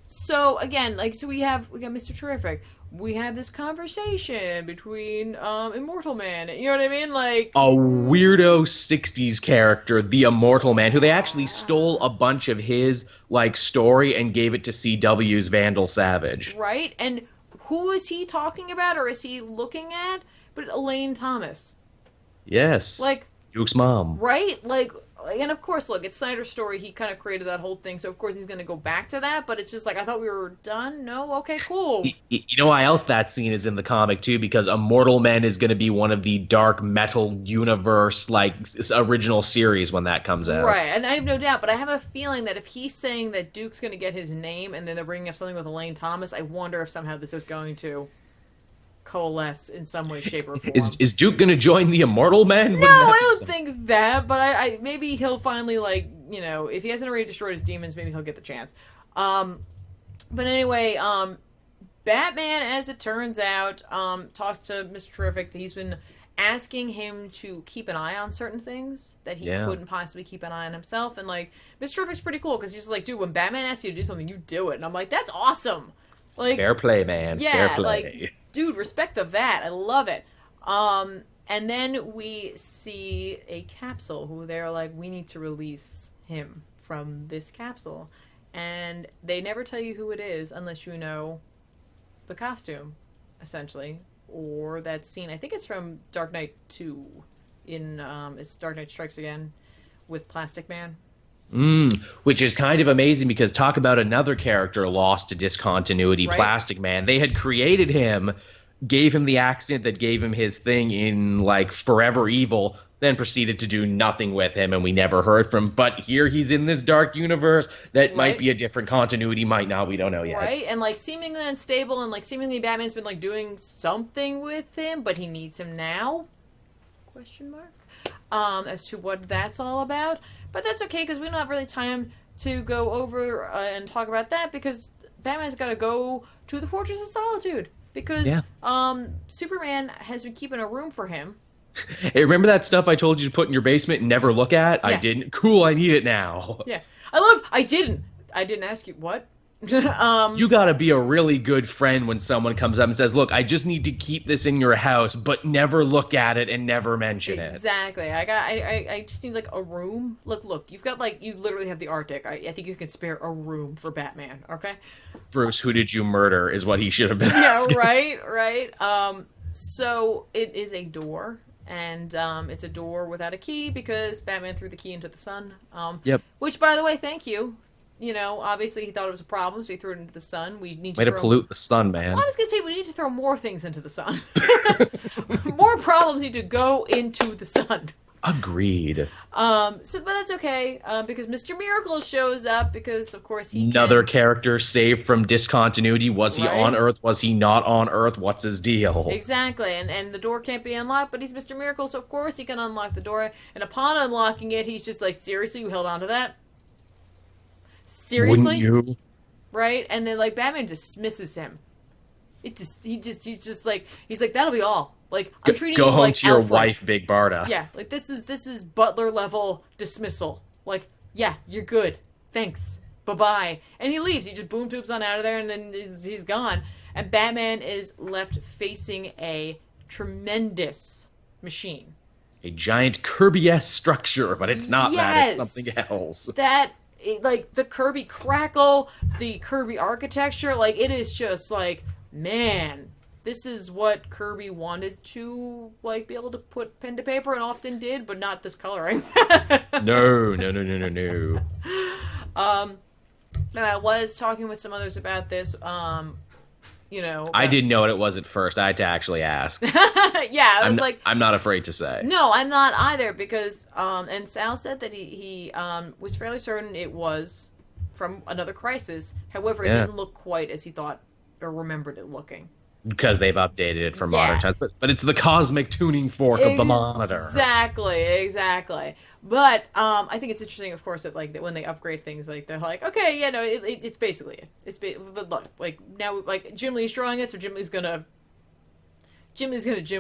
So, again, like, so we got Mr. Terrific. We have this conversation between Immortal Man. You know what I mean? Like a weirdo 60s character, the Immortal Man, who they actually stole a bunch of his like story and gave it to CW's Vandal Savage. Right? And who is he talking about, or is he looking at? But Elaine Thomas. Yes. Like Duke's mom. Right? Like, and of course, look, it's Snyder's story. He kind of created that whole thing, so of course he's going to go back to that. But it's just like, I thought we were done. No, okay, cool. You know why else that scene is in the comic too? Because Immortal Man is going to be one of the Dark Metal universe like original series when that comes out. Right, and I have no doubt. But I have a feeling that if he's saying that Duke's going to get his name, and then they're bringing up something with Elaine Thomas, I wonder if somehow this is going to coalesce in some way, shape, or form. Is Duke going to join the Immortal Man? No, I don't think that, but I maybe he'll finally, like, you know, if he hasn't already destroyed his demons, maybe he'll get the chance. But anyway, Batman, as it turns out, talks to Mr. Terrific that he's been asking him to keep an eye on certain things that he couldn't possibly keep an eye on himself, and, like, Mr. Terrific's pretty cool, because he's just like, dude, when Batman asks you to do something, you do it, and I'm like, that's awesome! Like, fair play, man. Yeah, fair play. Like, dude, respect the VAT. I love it. And then we see a capsule who they're like, we need to release him from this capsule. And they never tell you who it is unless you know the costume, essentially. Or that scene. I think it's from Dark Knight 2. It's Dark Knight Strikes Again with Plastic Man. Which is kind of amazing because talk about another character lost to discontinuity, right? Plastic Man. They had created him, gave him the accident that gave him his thing in like Forever Evil, then proceeded to do nothing with him, and we never heard from him. But here he's in this dark universe that might be a different continuity, might not, we don't know yet. Right, and like seemingly unstable, and like seemingly Batman's been like doing something with him, but he needs him now? Question mark? As to what that's all about. But that's okay, because we don't have really time to go over and talk about that, because Batman's got to go to the Fortress of Solitude. Because Superman has been keeping a room for him. Hey, remember that stuff I told you to put in your basement and never look at? Yeah. I didn't. Cool, I need it now. Yeah. I didn't ask you, what? You gotta be a really good friend when someone comes up and says, look, I just need to keep this in your house, but never look at it and never mention it. Exactly. I just need like a room. Look, you've got like, you literally have the Arctic. I think you can spare a room for Batman, okay? Bruce, who did you murder is what he should have been asking. Yeah, right. So it is a door. And it's a door without a key because Batman threw the key into the sun. Yep. Which, by the way, thank you. You know, obviously he thought it was a problem, so he threw it into the sun. We need to way to pollute the sun, man. Well, I was going to say, we need to throw more things into the sun. More problems need to go into the sun. Agreed. But that's okay, because Mr. Miracle shows up, because, of course, Another character saved from discontinuity. Was he on Earth? Was he not on Earth? What's his deal? Exactly, and the door can't be unlocked, but he's Mr. Miracle, so of course he can unlock the door, and upon unlocking it, he's just like, seriously, you held on to that? Seriously? Wouldn't you? Right? And then, like, Batman dismisses him. He's just like, that'll be all. Like, I'm treating you like Go home to your Alfred. wife, Big Barda. Yeah, like, this is Butler level dismissal. Like, yeah, you're good. Thanks. Bye-bye. And he leaves. He just boom tubes on out of there, and then he's gone. And Batman is left facing a tremendous machine. A giant Kirby-esque structure, but it's not that. It's something else. Like, the Kirby crackle, the Kirby architecture, like, it is just like, man, this is what Kirby wanted to, like, be able to put pen to paper, and often did, but not this coloring. No. Now, I was talking with some others about this. I didn't know what it was at first. I had to actually ask. Yeah, I was I'm not afraid to say. No, I'm not either, because and Sal said that he was fairly certain it was from another crisis. However, it didn't look quite as he thought or remembered it looking. Because they've updated it for modern times, but it's the cosmic tuning fork of the Monitor. Exactly. But I think it's interesting, of course, that that when they upgrade things, they're like, okay, it's basically it. But look, now, Jim Lee's drawing it, so Jim Lee's gonna Jim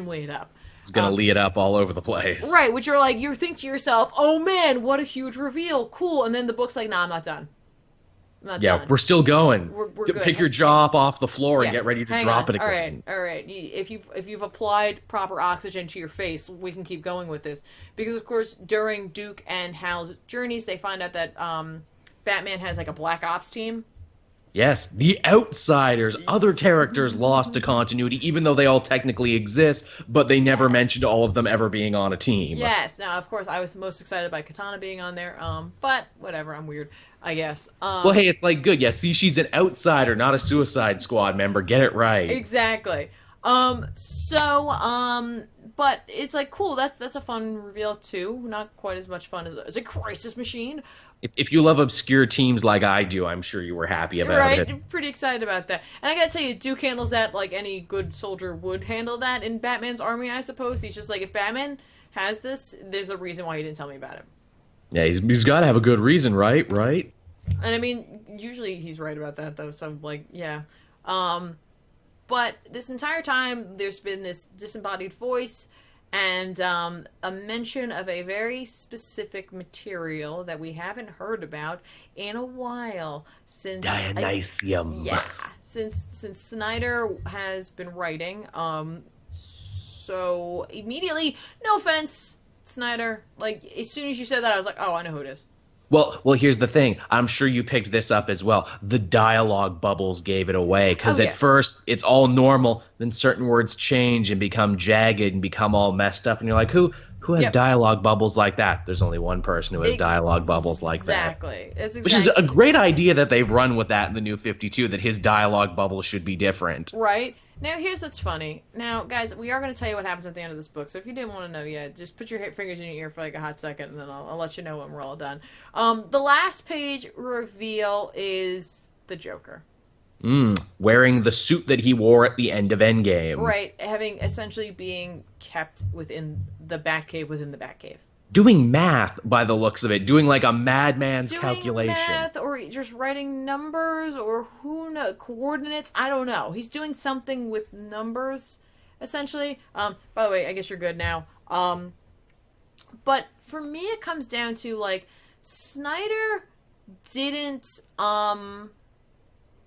Lee it up. It's gonna Lee it up all over the place, right? Which are you think to yourself, oh man, what a huge reveal, cool, and then the book's like, nah, I'm not done. Done. We're still going. We're good. Pick your jaw up off the floor and get ready to drop it again. All right. If you've applied proper oxygen to your face, we can keep going with this. Because of course, during Duke and Hal's journeys, they find out that Batman has a black ops team. Yes, the Outsiders, other characters lost to continuity, even though they all technically exist, but they never mentioned all of them ever being on a team. Yes. Now, of course, I was most excited by Katana being on there, but whatever, I'm weird, I guess. Well, hey, it's good. Yeah, see, she's an outsider, not a Suicide Squad member. Get it right. Exactly. But it's cool. That's a fun reveal too. Not quite as much fun as a Crisis Machine. If you love obscure teams like I do, I'm sure you were happy about it. Right, pretty excited about that. And I gotta tell you, Duke handles that like any good soldier would handle that in Batman's army, I suppose. He's just if Batman has this, there's a reason why he didn't tell me about it. Yeah, he's got to have a good reason, right? Right? And I mean, usually he's right about that, though, so, yeah. But this entire time, there's been this disembodied voice and a mention of a very specific material that we haven't heard about in a while since Dionysium. Since Snyder has been writing. So immediately, no offense, Snyder. As soon as you said that, I was like, oh, I know who it is. Well, here's the thing. I'm sure you picked this up as well. The dialogue bubbles gave it away, because at first it's all normal, then certain words change and become jagged and become all messed up, and you're like, who has dialogue bubbles like that? There's only one person who has dialogue bubbles like that. Exactly. Which is a great idea that they've run with that in the New 52, that his dialogue bubble should be different. Right. Now, here's what's funny. Now, guys, we are going to tell you what happens at the end of this book, so if you didn't want to know yet, just put your fingers in your ear for a hot second, and then I'll let you know when we're all done. The last page reveal is the Joker. Wearing the suit that he wore at the end of Endgame. Right, essentially being kept within the Batcave within the Batcave. Doing math, by the looks of it. Doing a madman's calculation. Math, or just writing numbers, or who knows, coordinates. I don't know. He's doing something with numbers, essentially. By the way, I guess you're good now. But for me, it comes down to Snyder didn't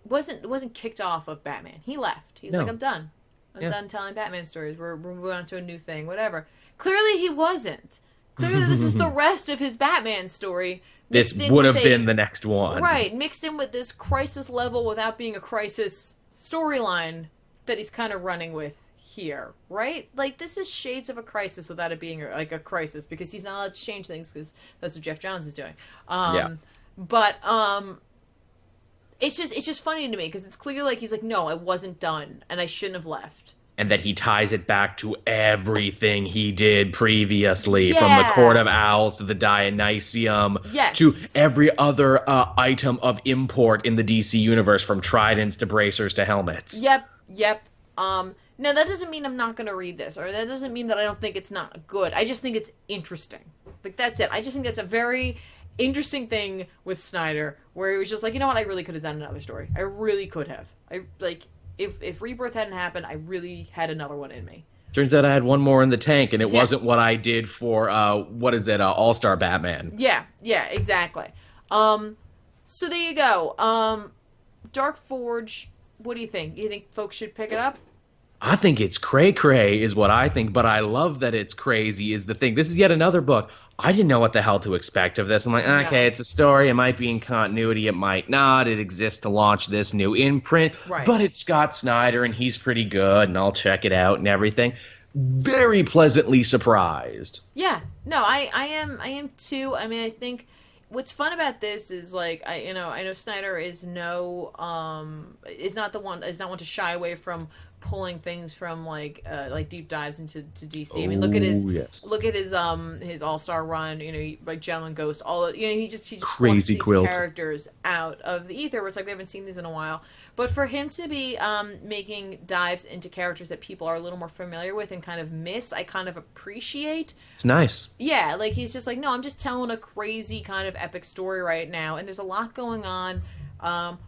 wasn't kicked off of Batman. He left. He's I'm done. I'm done telling Batman stories. We're moving on to a new thing. Whatever. Clearly, he wasn't. Clearly, this is the rest of his Batman story. This would have been the next one. Right, mixed in with this crisis level without being a crisis storyline that he's kind of running with here, right? This is shades of a crisis without it being a crisis, because he's not allowed to change things, because that's what Jeff Johns is doing. But it's just funny to me, because it's clear he's no, I wasn't done, and I shouldn't have left. And that he ties it back to everything he did previously, from the Court of Owls to the Dionysium, to every other item of import in the DC universe, from tridents to bracers to helmets. Yep. Now, that doesn't mean I'm not going to read this, or that doesn't mean that I don't think it's not good. I just think it's interesting. That's it. I just think that's a very interesting thing with Snyder, where he was just you know what, I really could have done another story. I really could have. If Rebirth hadn't happened, I really had another one in me. Turns out I had one more in the tank, and it wasn't what I did for, All-Star Batman. Yeah, exactly. So there you go. Dark Forge, what do you think? You think folks should pick it up? I think it's cray-cray is what I think, but I love that it's crazy is the thing. This is yet another book. I didn't know what the hell to expect of this. I'm okay, it's a story. It might be in continuity. It might not. It exists to launch this new imprint. Right. But it's Scott Snyder, and he's pretty good, and I'll check it out and everything. Very pleasantly surprised. Yeah. No, I am too. I mean, I think what's fun about this is like I know Snyder is not one to shy away from pulling things from like deep dives into DC. I mean, look at his All-Star run, like Gentleman Ghost, he just Crazy plucks Quilt these characters out of the ether where it's like we haven't seen these in a while. But for him to be making dives into characters that people are a little more familiar with and kind of miss, I kind of appreciate. It's nice. Yeah, like he's just like, no, I'm just telling a crazy kind of epic story right now, and there's a lot going on.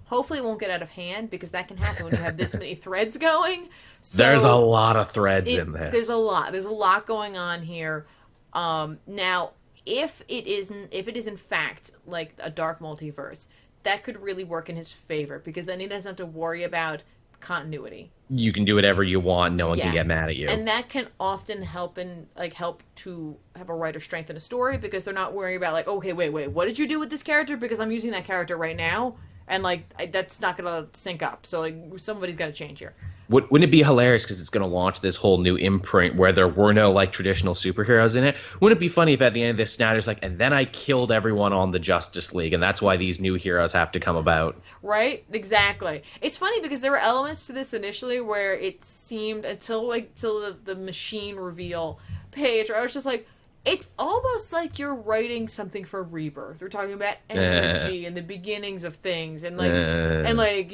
Hopefully it won't get out of hand, because that can happen when you have this many threads going. So there's a lot of threads in this. There's a lot going on here. Now, if it is in fact like a dark multiverse, that could really work in his favor, because then he doesn't have to worry about continuity. You can do whatever you want. No one can get mad at you. And that can often help to have a writer strengthen a story, because they're not worrying about like, okay, wait, what did you do with this character? Because I'm using that character right now, and like that's not gonna sync up. So like somebody's got to change here. Wouldn't it be hilarious, because it's going to launch this whole new imprint where there were no like traditional superheroes in it? Wouldn't it be funny if at the end of this, Snyder's like, and then I killed everyone on the Justice League, and that's why these new heroes have to come about? Right? Exactly. It's funny because there were elements to this initially where it seemed till the machine reveal page, where I was just like, it's almost like you're writing something for Rebirth. We're talking about energy and the beginnings of things, and like like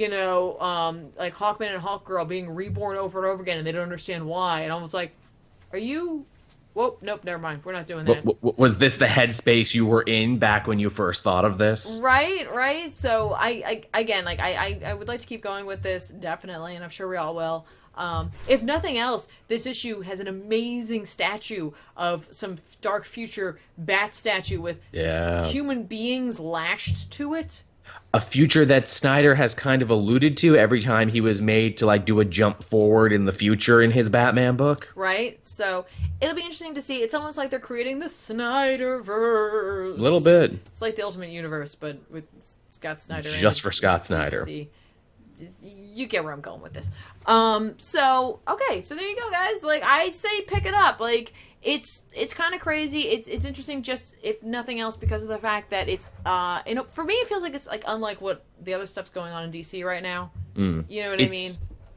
Hawkman and Hawkgirl being reborn over and over again, and they don't understand why. And I was like, "Are you? Whoa, nope, never mind. We're not doing that." Was this the headspace you were in back when you first thought of this? Right. So I would like to keep going with this, definitely, and I'm sure we all will. If nothing else, this issue has an amazing statue of some dark future bat statue with human beings lashed to it. A future that Snyder has kind of alluded to every time he was made to like do a jump forward in the future in his Batman book. Right? So it'll be interesting to see. It's almost like they're creating the Snyderverse. A little bit. It's like the Ultimate Universe, but with Scott Snyder. Just for Scott Snyder. DC. You get where I'm going with this. So there you go, guys. Like, I say pick it up. Like, it's kind of crazy. It's interesting, just if nothing else, because of the fact that it's for me it feels like it's like unlike what the other stuff's going on in DC right now. You know what I mean?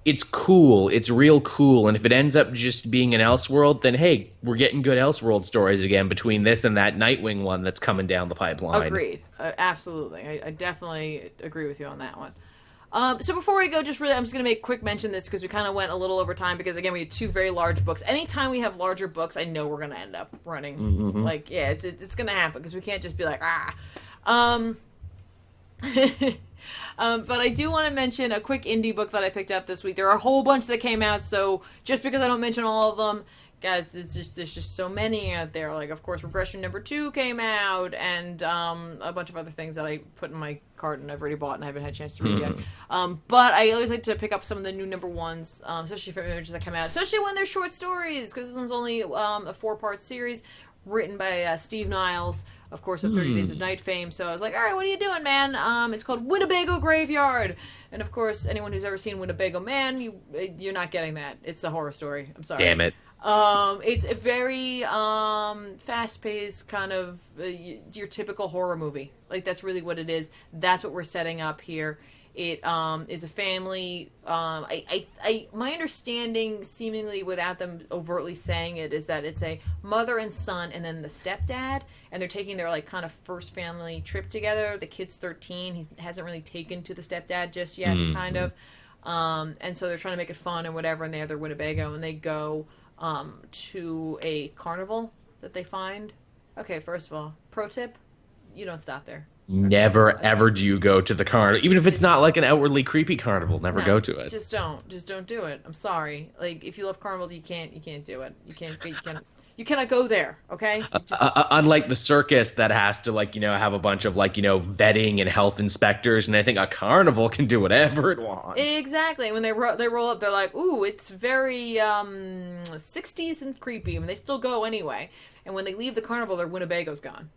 It's cool. It's real cool. And if it ends up just being an Elseworld, then hey, we're getting good Elseworld stories again between this and that Nightwing one that's coming down the pipeline. Agreed. Absolutely. I definitely agree with you on that one. So before we go, I'm just going to make a quick mention this, because we kind of went a little over time, because again, we had two very large books. Anytime we have larger books, I know we're going to end up running. Mm-hmm. Like, yeah, it's going to happen, because we can't just be like, but I do want to mention a quick indie book that I picked up this week. There are a whole bunch that came out, so just because I don't mention all of them, guys, there's just so many out there. Like, of course, Regression #2 came out, and a bunch of other things that I put in my cart and I've already bought and I haven't had a chance to read yet. But I always like to pick up some of the new #1s, especially for images that come out, especially when they're short stories, because this one's only a 4-part series written by Steve Niles, of course, of 30 Days of Night fame. So I was like, all right, what are you doing, man? It's called Winnebago Graveyard. And of course, anyone who's ever seen Winnebago Man, you're not getting that. It's a horror story. I'm sorry. Damn it. It's a very fast-paced kind of your typical horror movie. Like, that's really what it is. That's what we're setting up here. It is a family. My understanding, seemingly without them overtly saying it, is that it's a mother and son, and then the stepdad, and they're taking their like kind of first family trip together. The kid's 13. He hasn't really taken to the stepdad just yet, kind of. And so they're trying to make it fun and whatever. And they have their Winnebago, and they go to a carnival that they find. Okay, first of all, pro tip: you don't stop there. Never ever do you go to the carnival, even if it's not like an outwardly creepy carnival. Never go to it. Just don't do it. I'm sorry. Like, if you love carnivals, you can't do it. You cannot go there. Okay. Unlike the circus that has to have a bunch of vetting and health inspectors, and I think a carnival can do whatever it wants. Exactly. When they roll up, they're like, ooh, it's very 60s and creepy. I mean, they still go anyway. And when they leave the carnival, their Winnebago's gone.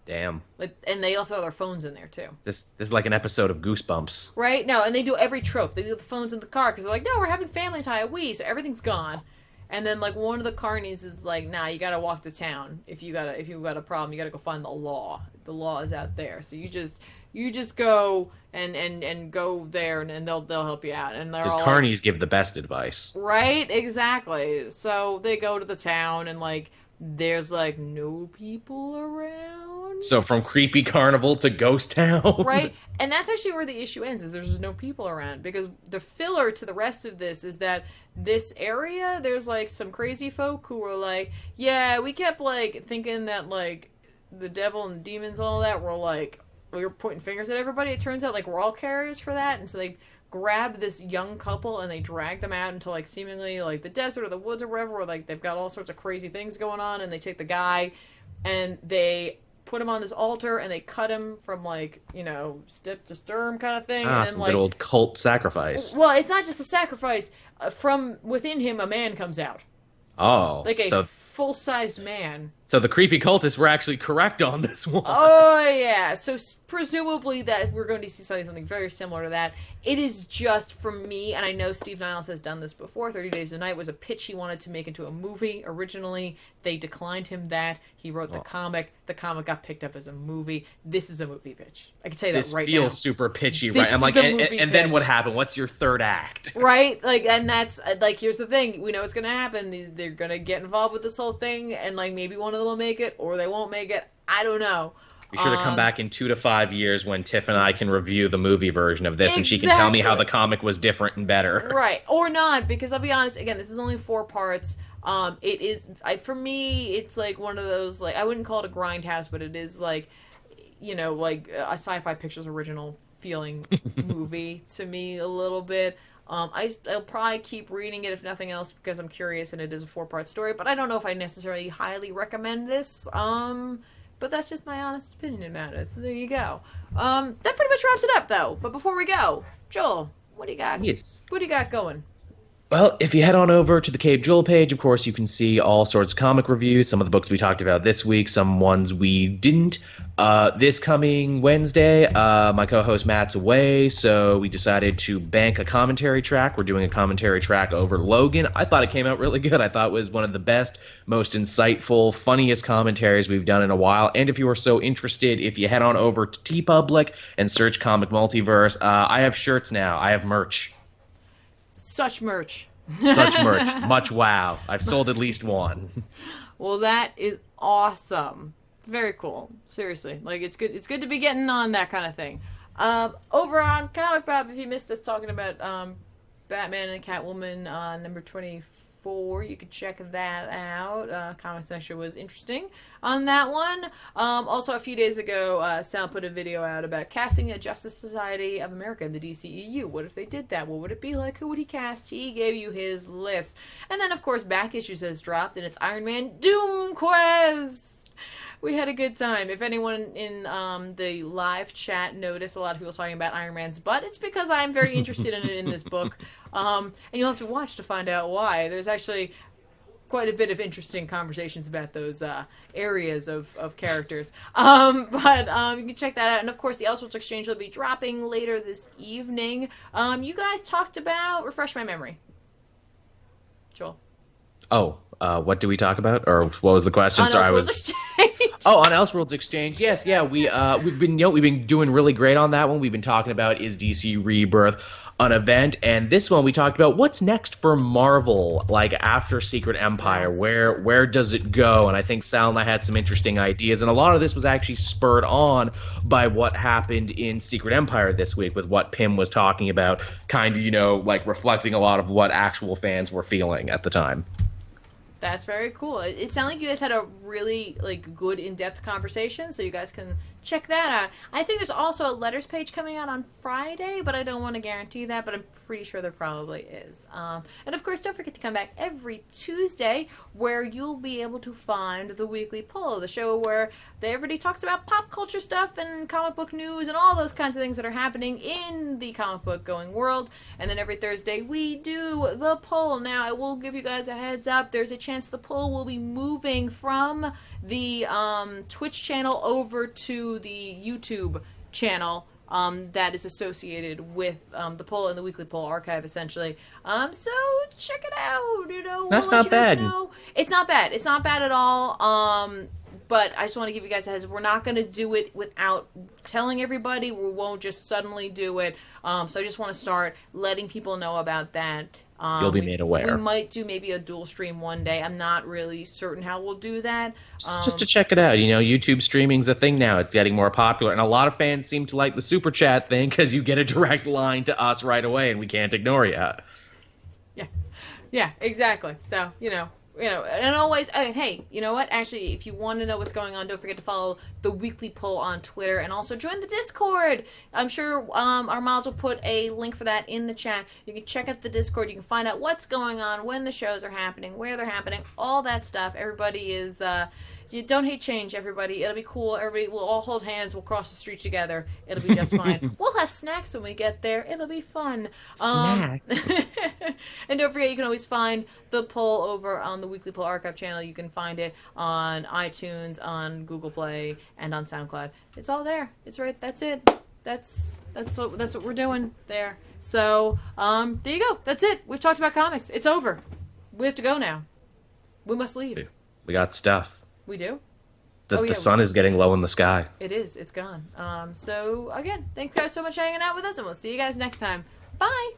Damn. And they left all their phones in there, too. This is like an episode of Goosebumps. Right? No, and they do every trope. They leave the phones in the car because they're like, no, we're having family time. So everything's gone. And then like one of the carnies is like, nah, you gotta walk to town. If you've got a problem, you gotta go find the law. The law is out there. So you just go and go there and they'll help you out. And they're Because all carnies give the best advice. right, exactly. So they go to the town and like there's like no people around. So from creepy carnival to ghost town. Right? And that's actually where the issue ends, is there's just no people around. Because the filler to the rest of this is that this area, there's like some crazy folk who are like, yeah, we kept like thinking that like the devil and demons and all that were like, we were pointing fingers at everybody. It turns out like we're all carriers for that. And so they grab this young couple and they drag them out into like seemingly like the desert or the woods or wherever, where like they've got all sorts of crazy things going on. And they take the guy and they put him on this altar and they cut him from like, you know, step to stern kind of thing. Ah, and then some like good old cult sacrifice. well, it's not just a sacrifice. From within him, a man comes out. Oh, Like a so full-sized man. so the creepy cultists were actually correct on this one. Oh, yeah. So presumably that we're going to see something very similar to that. It is just, for me, and I know Steve Niles has done this before, 30 Days a Night was a pitch he wanted to make into a movie originally. They declined him that. He wrote the comic. The comic got picked up as a movie. This is a movie pitch. I can tell you that right now. This feels super pitchy, This right? I'm like, is a and movie then what pitch. happened? What's your third act? Right? Like, and that's, like, here's the thing. We know what's going to happen. They're going to get involved with this whole thing, and, like, maybe one of them will make it, or they won't make it. I don't know. Be sure to come back in 2 to 5 years when Tiff and I can review the movie version of this, and she can tell me how the comic was different and better. Right. Or not, because I'll be honest, again, this is only 4 parts. It is, for me, it's like one of those, like, I wouldn't call it a grindhouse, but it is like, you know, like a Sci-Fi Pictures original feeling movie to me a little bit. I'll probably keep reading it if nothing else because I'm curious and it is a 4-part story, but I don't know if I necessarily highly recommend this. But that's just my honest opinion about it. So there you go. That pretty much wraps it up though. But before we go, Joel, what do you got? Yes. What do you got going? Well, if you head on over to the Cape Joel page, of course, you can see all sorts of comic reviews, some of the books we talked about this week, some ones we didn't. This coming Wednesday, my co-host Matt's away, so we decided to bank a commentary track. We're doing a commentary track over Logan. I thought it came out really good. I thought it was one of the best, most insightful, funniest commentaries we've done in a while. And if you are so interested, if you head on over to TeePublic and search Comic Multiverse, I have shirts now. I have merch. Such merch. Such merch. Much wow. I've sold at least one. Well, that is awesome. Very cool. Seriously. Like, it's good to be getting on that kind of thing. Over on Comic Pop, if you missed us talking about Batman and Catwoman number 24, you could check that out. Comic Section was interesting on that one. Also, a few days ago, Sal put a video out about casting a Justice Society of America in the DCEU. What if they did that? What would it be like? Who would he cast? He gave you his list. And then, of course, Back Issues has dropped, and it's Iron Man Doom Quest. We had a good time. If anyone in the live chat noticed a lot of people talking about Iron Man's butt, it's because I'm very interested in it in this book. And you'll have to watch to find out why. There's actually quite a bit of interesting conversations about those areas of characters. But you can check that out. And, of course, the Elseworlds Exchange will be dropping later this evening. You guys talked about... Refresh my memory. Joel. Oh, what did we talk about? Or what was the question? On Sorry, Elseworlds Exchange. Oh, on Elseworlds Exchange. Yes, yeah. We've been doing really great on that one. We've been talking about is DC Rebirth an event, and this one we talked about what's next for Marvel, like after Secret Empire. Yes. Where does it go? And I think Sal and I had some interesting ideas, and a lot of this was actually spurred on by what happened in Secret Empire this week with what Pym was talking about, kind of, like reflecting a lot of what actual fans were feeling at the time. That's very cool. It sounded like you guys had a really good in-depth conversation, so you guys can check that out. I think there's also a letters page coming out on Friday, but I don't want to guarantee that, but I'm pretty sure there probably is. And of course, don't forget to come back every Tuesday where you'll be able to find the weekly poll, the show where everybody talks about pop culture stuff and comic book news and all those kinds of things that are happening in the comic book going world. And then every Thursday we do the poll. Now, I will give you guys a heads up. There's a chance the poll will be moving from the Twitch channel over to the YouTube channel that is associated with the poll and the weekly poll archive, essentially. So check it out. That's not bad. It's not bad. It's not bad at all. But I just want to give you guys a heads up. We're not going to do it without telling everybody. We won't just suddenly do it. So I just want to start letting people know about that. You'll be made aware. We might do maybe a dual stream one day. I'm not really certain how we'll do that. Just to check it out. YouTube streaming's a thing now. It's getting more popular. And a lot of fans seem to like the Super Chat thing because you get a direct line to us right away and we can't ignore you. Yeah, exactly. So, and always, hey, you know what? Actually, if you want to know what's going on, don't forget to follow the weekly poll on Twitter and also join the Discord. I'm sure our mods will put a link for that in the chat. You can check out the Discord. You can find out what's going on, when the shows are happening, where they're happening, all that stuff. Everybody is... You don't hate change, everybody. It'll be cool. Everybody, we'll all hold hands. We'll cross the street together. It'll be just fine. We'll have snacks when we get there. It'll be fun. Snacks. And don't forget, you can always find the poll over on the Weekly Poll Archive channel. You can find it on iTunes, on Google Play, and on SoundCloud. It's all there. It's right. That's it. That's what we're doing there. So there you go. That's it. We've talked about comics. It's over. We have to go now. We must leave. We got stuff. We do? The sun is getting low in the sky. It is. It's gone. So, again, thanks guys so much for hanging out with us, and we'll see you guys next time. Bye!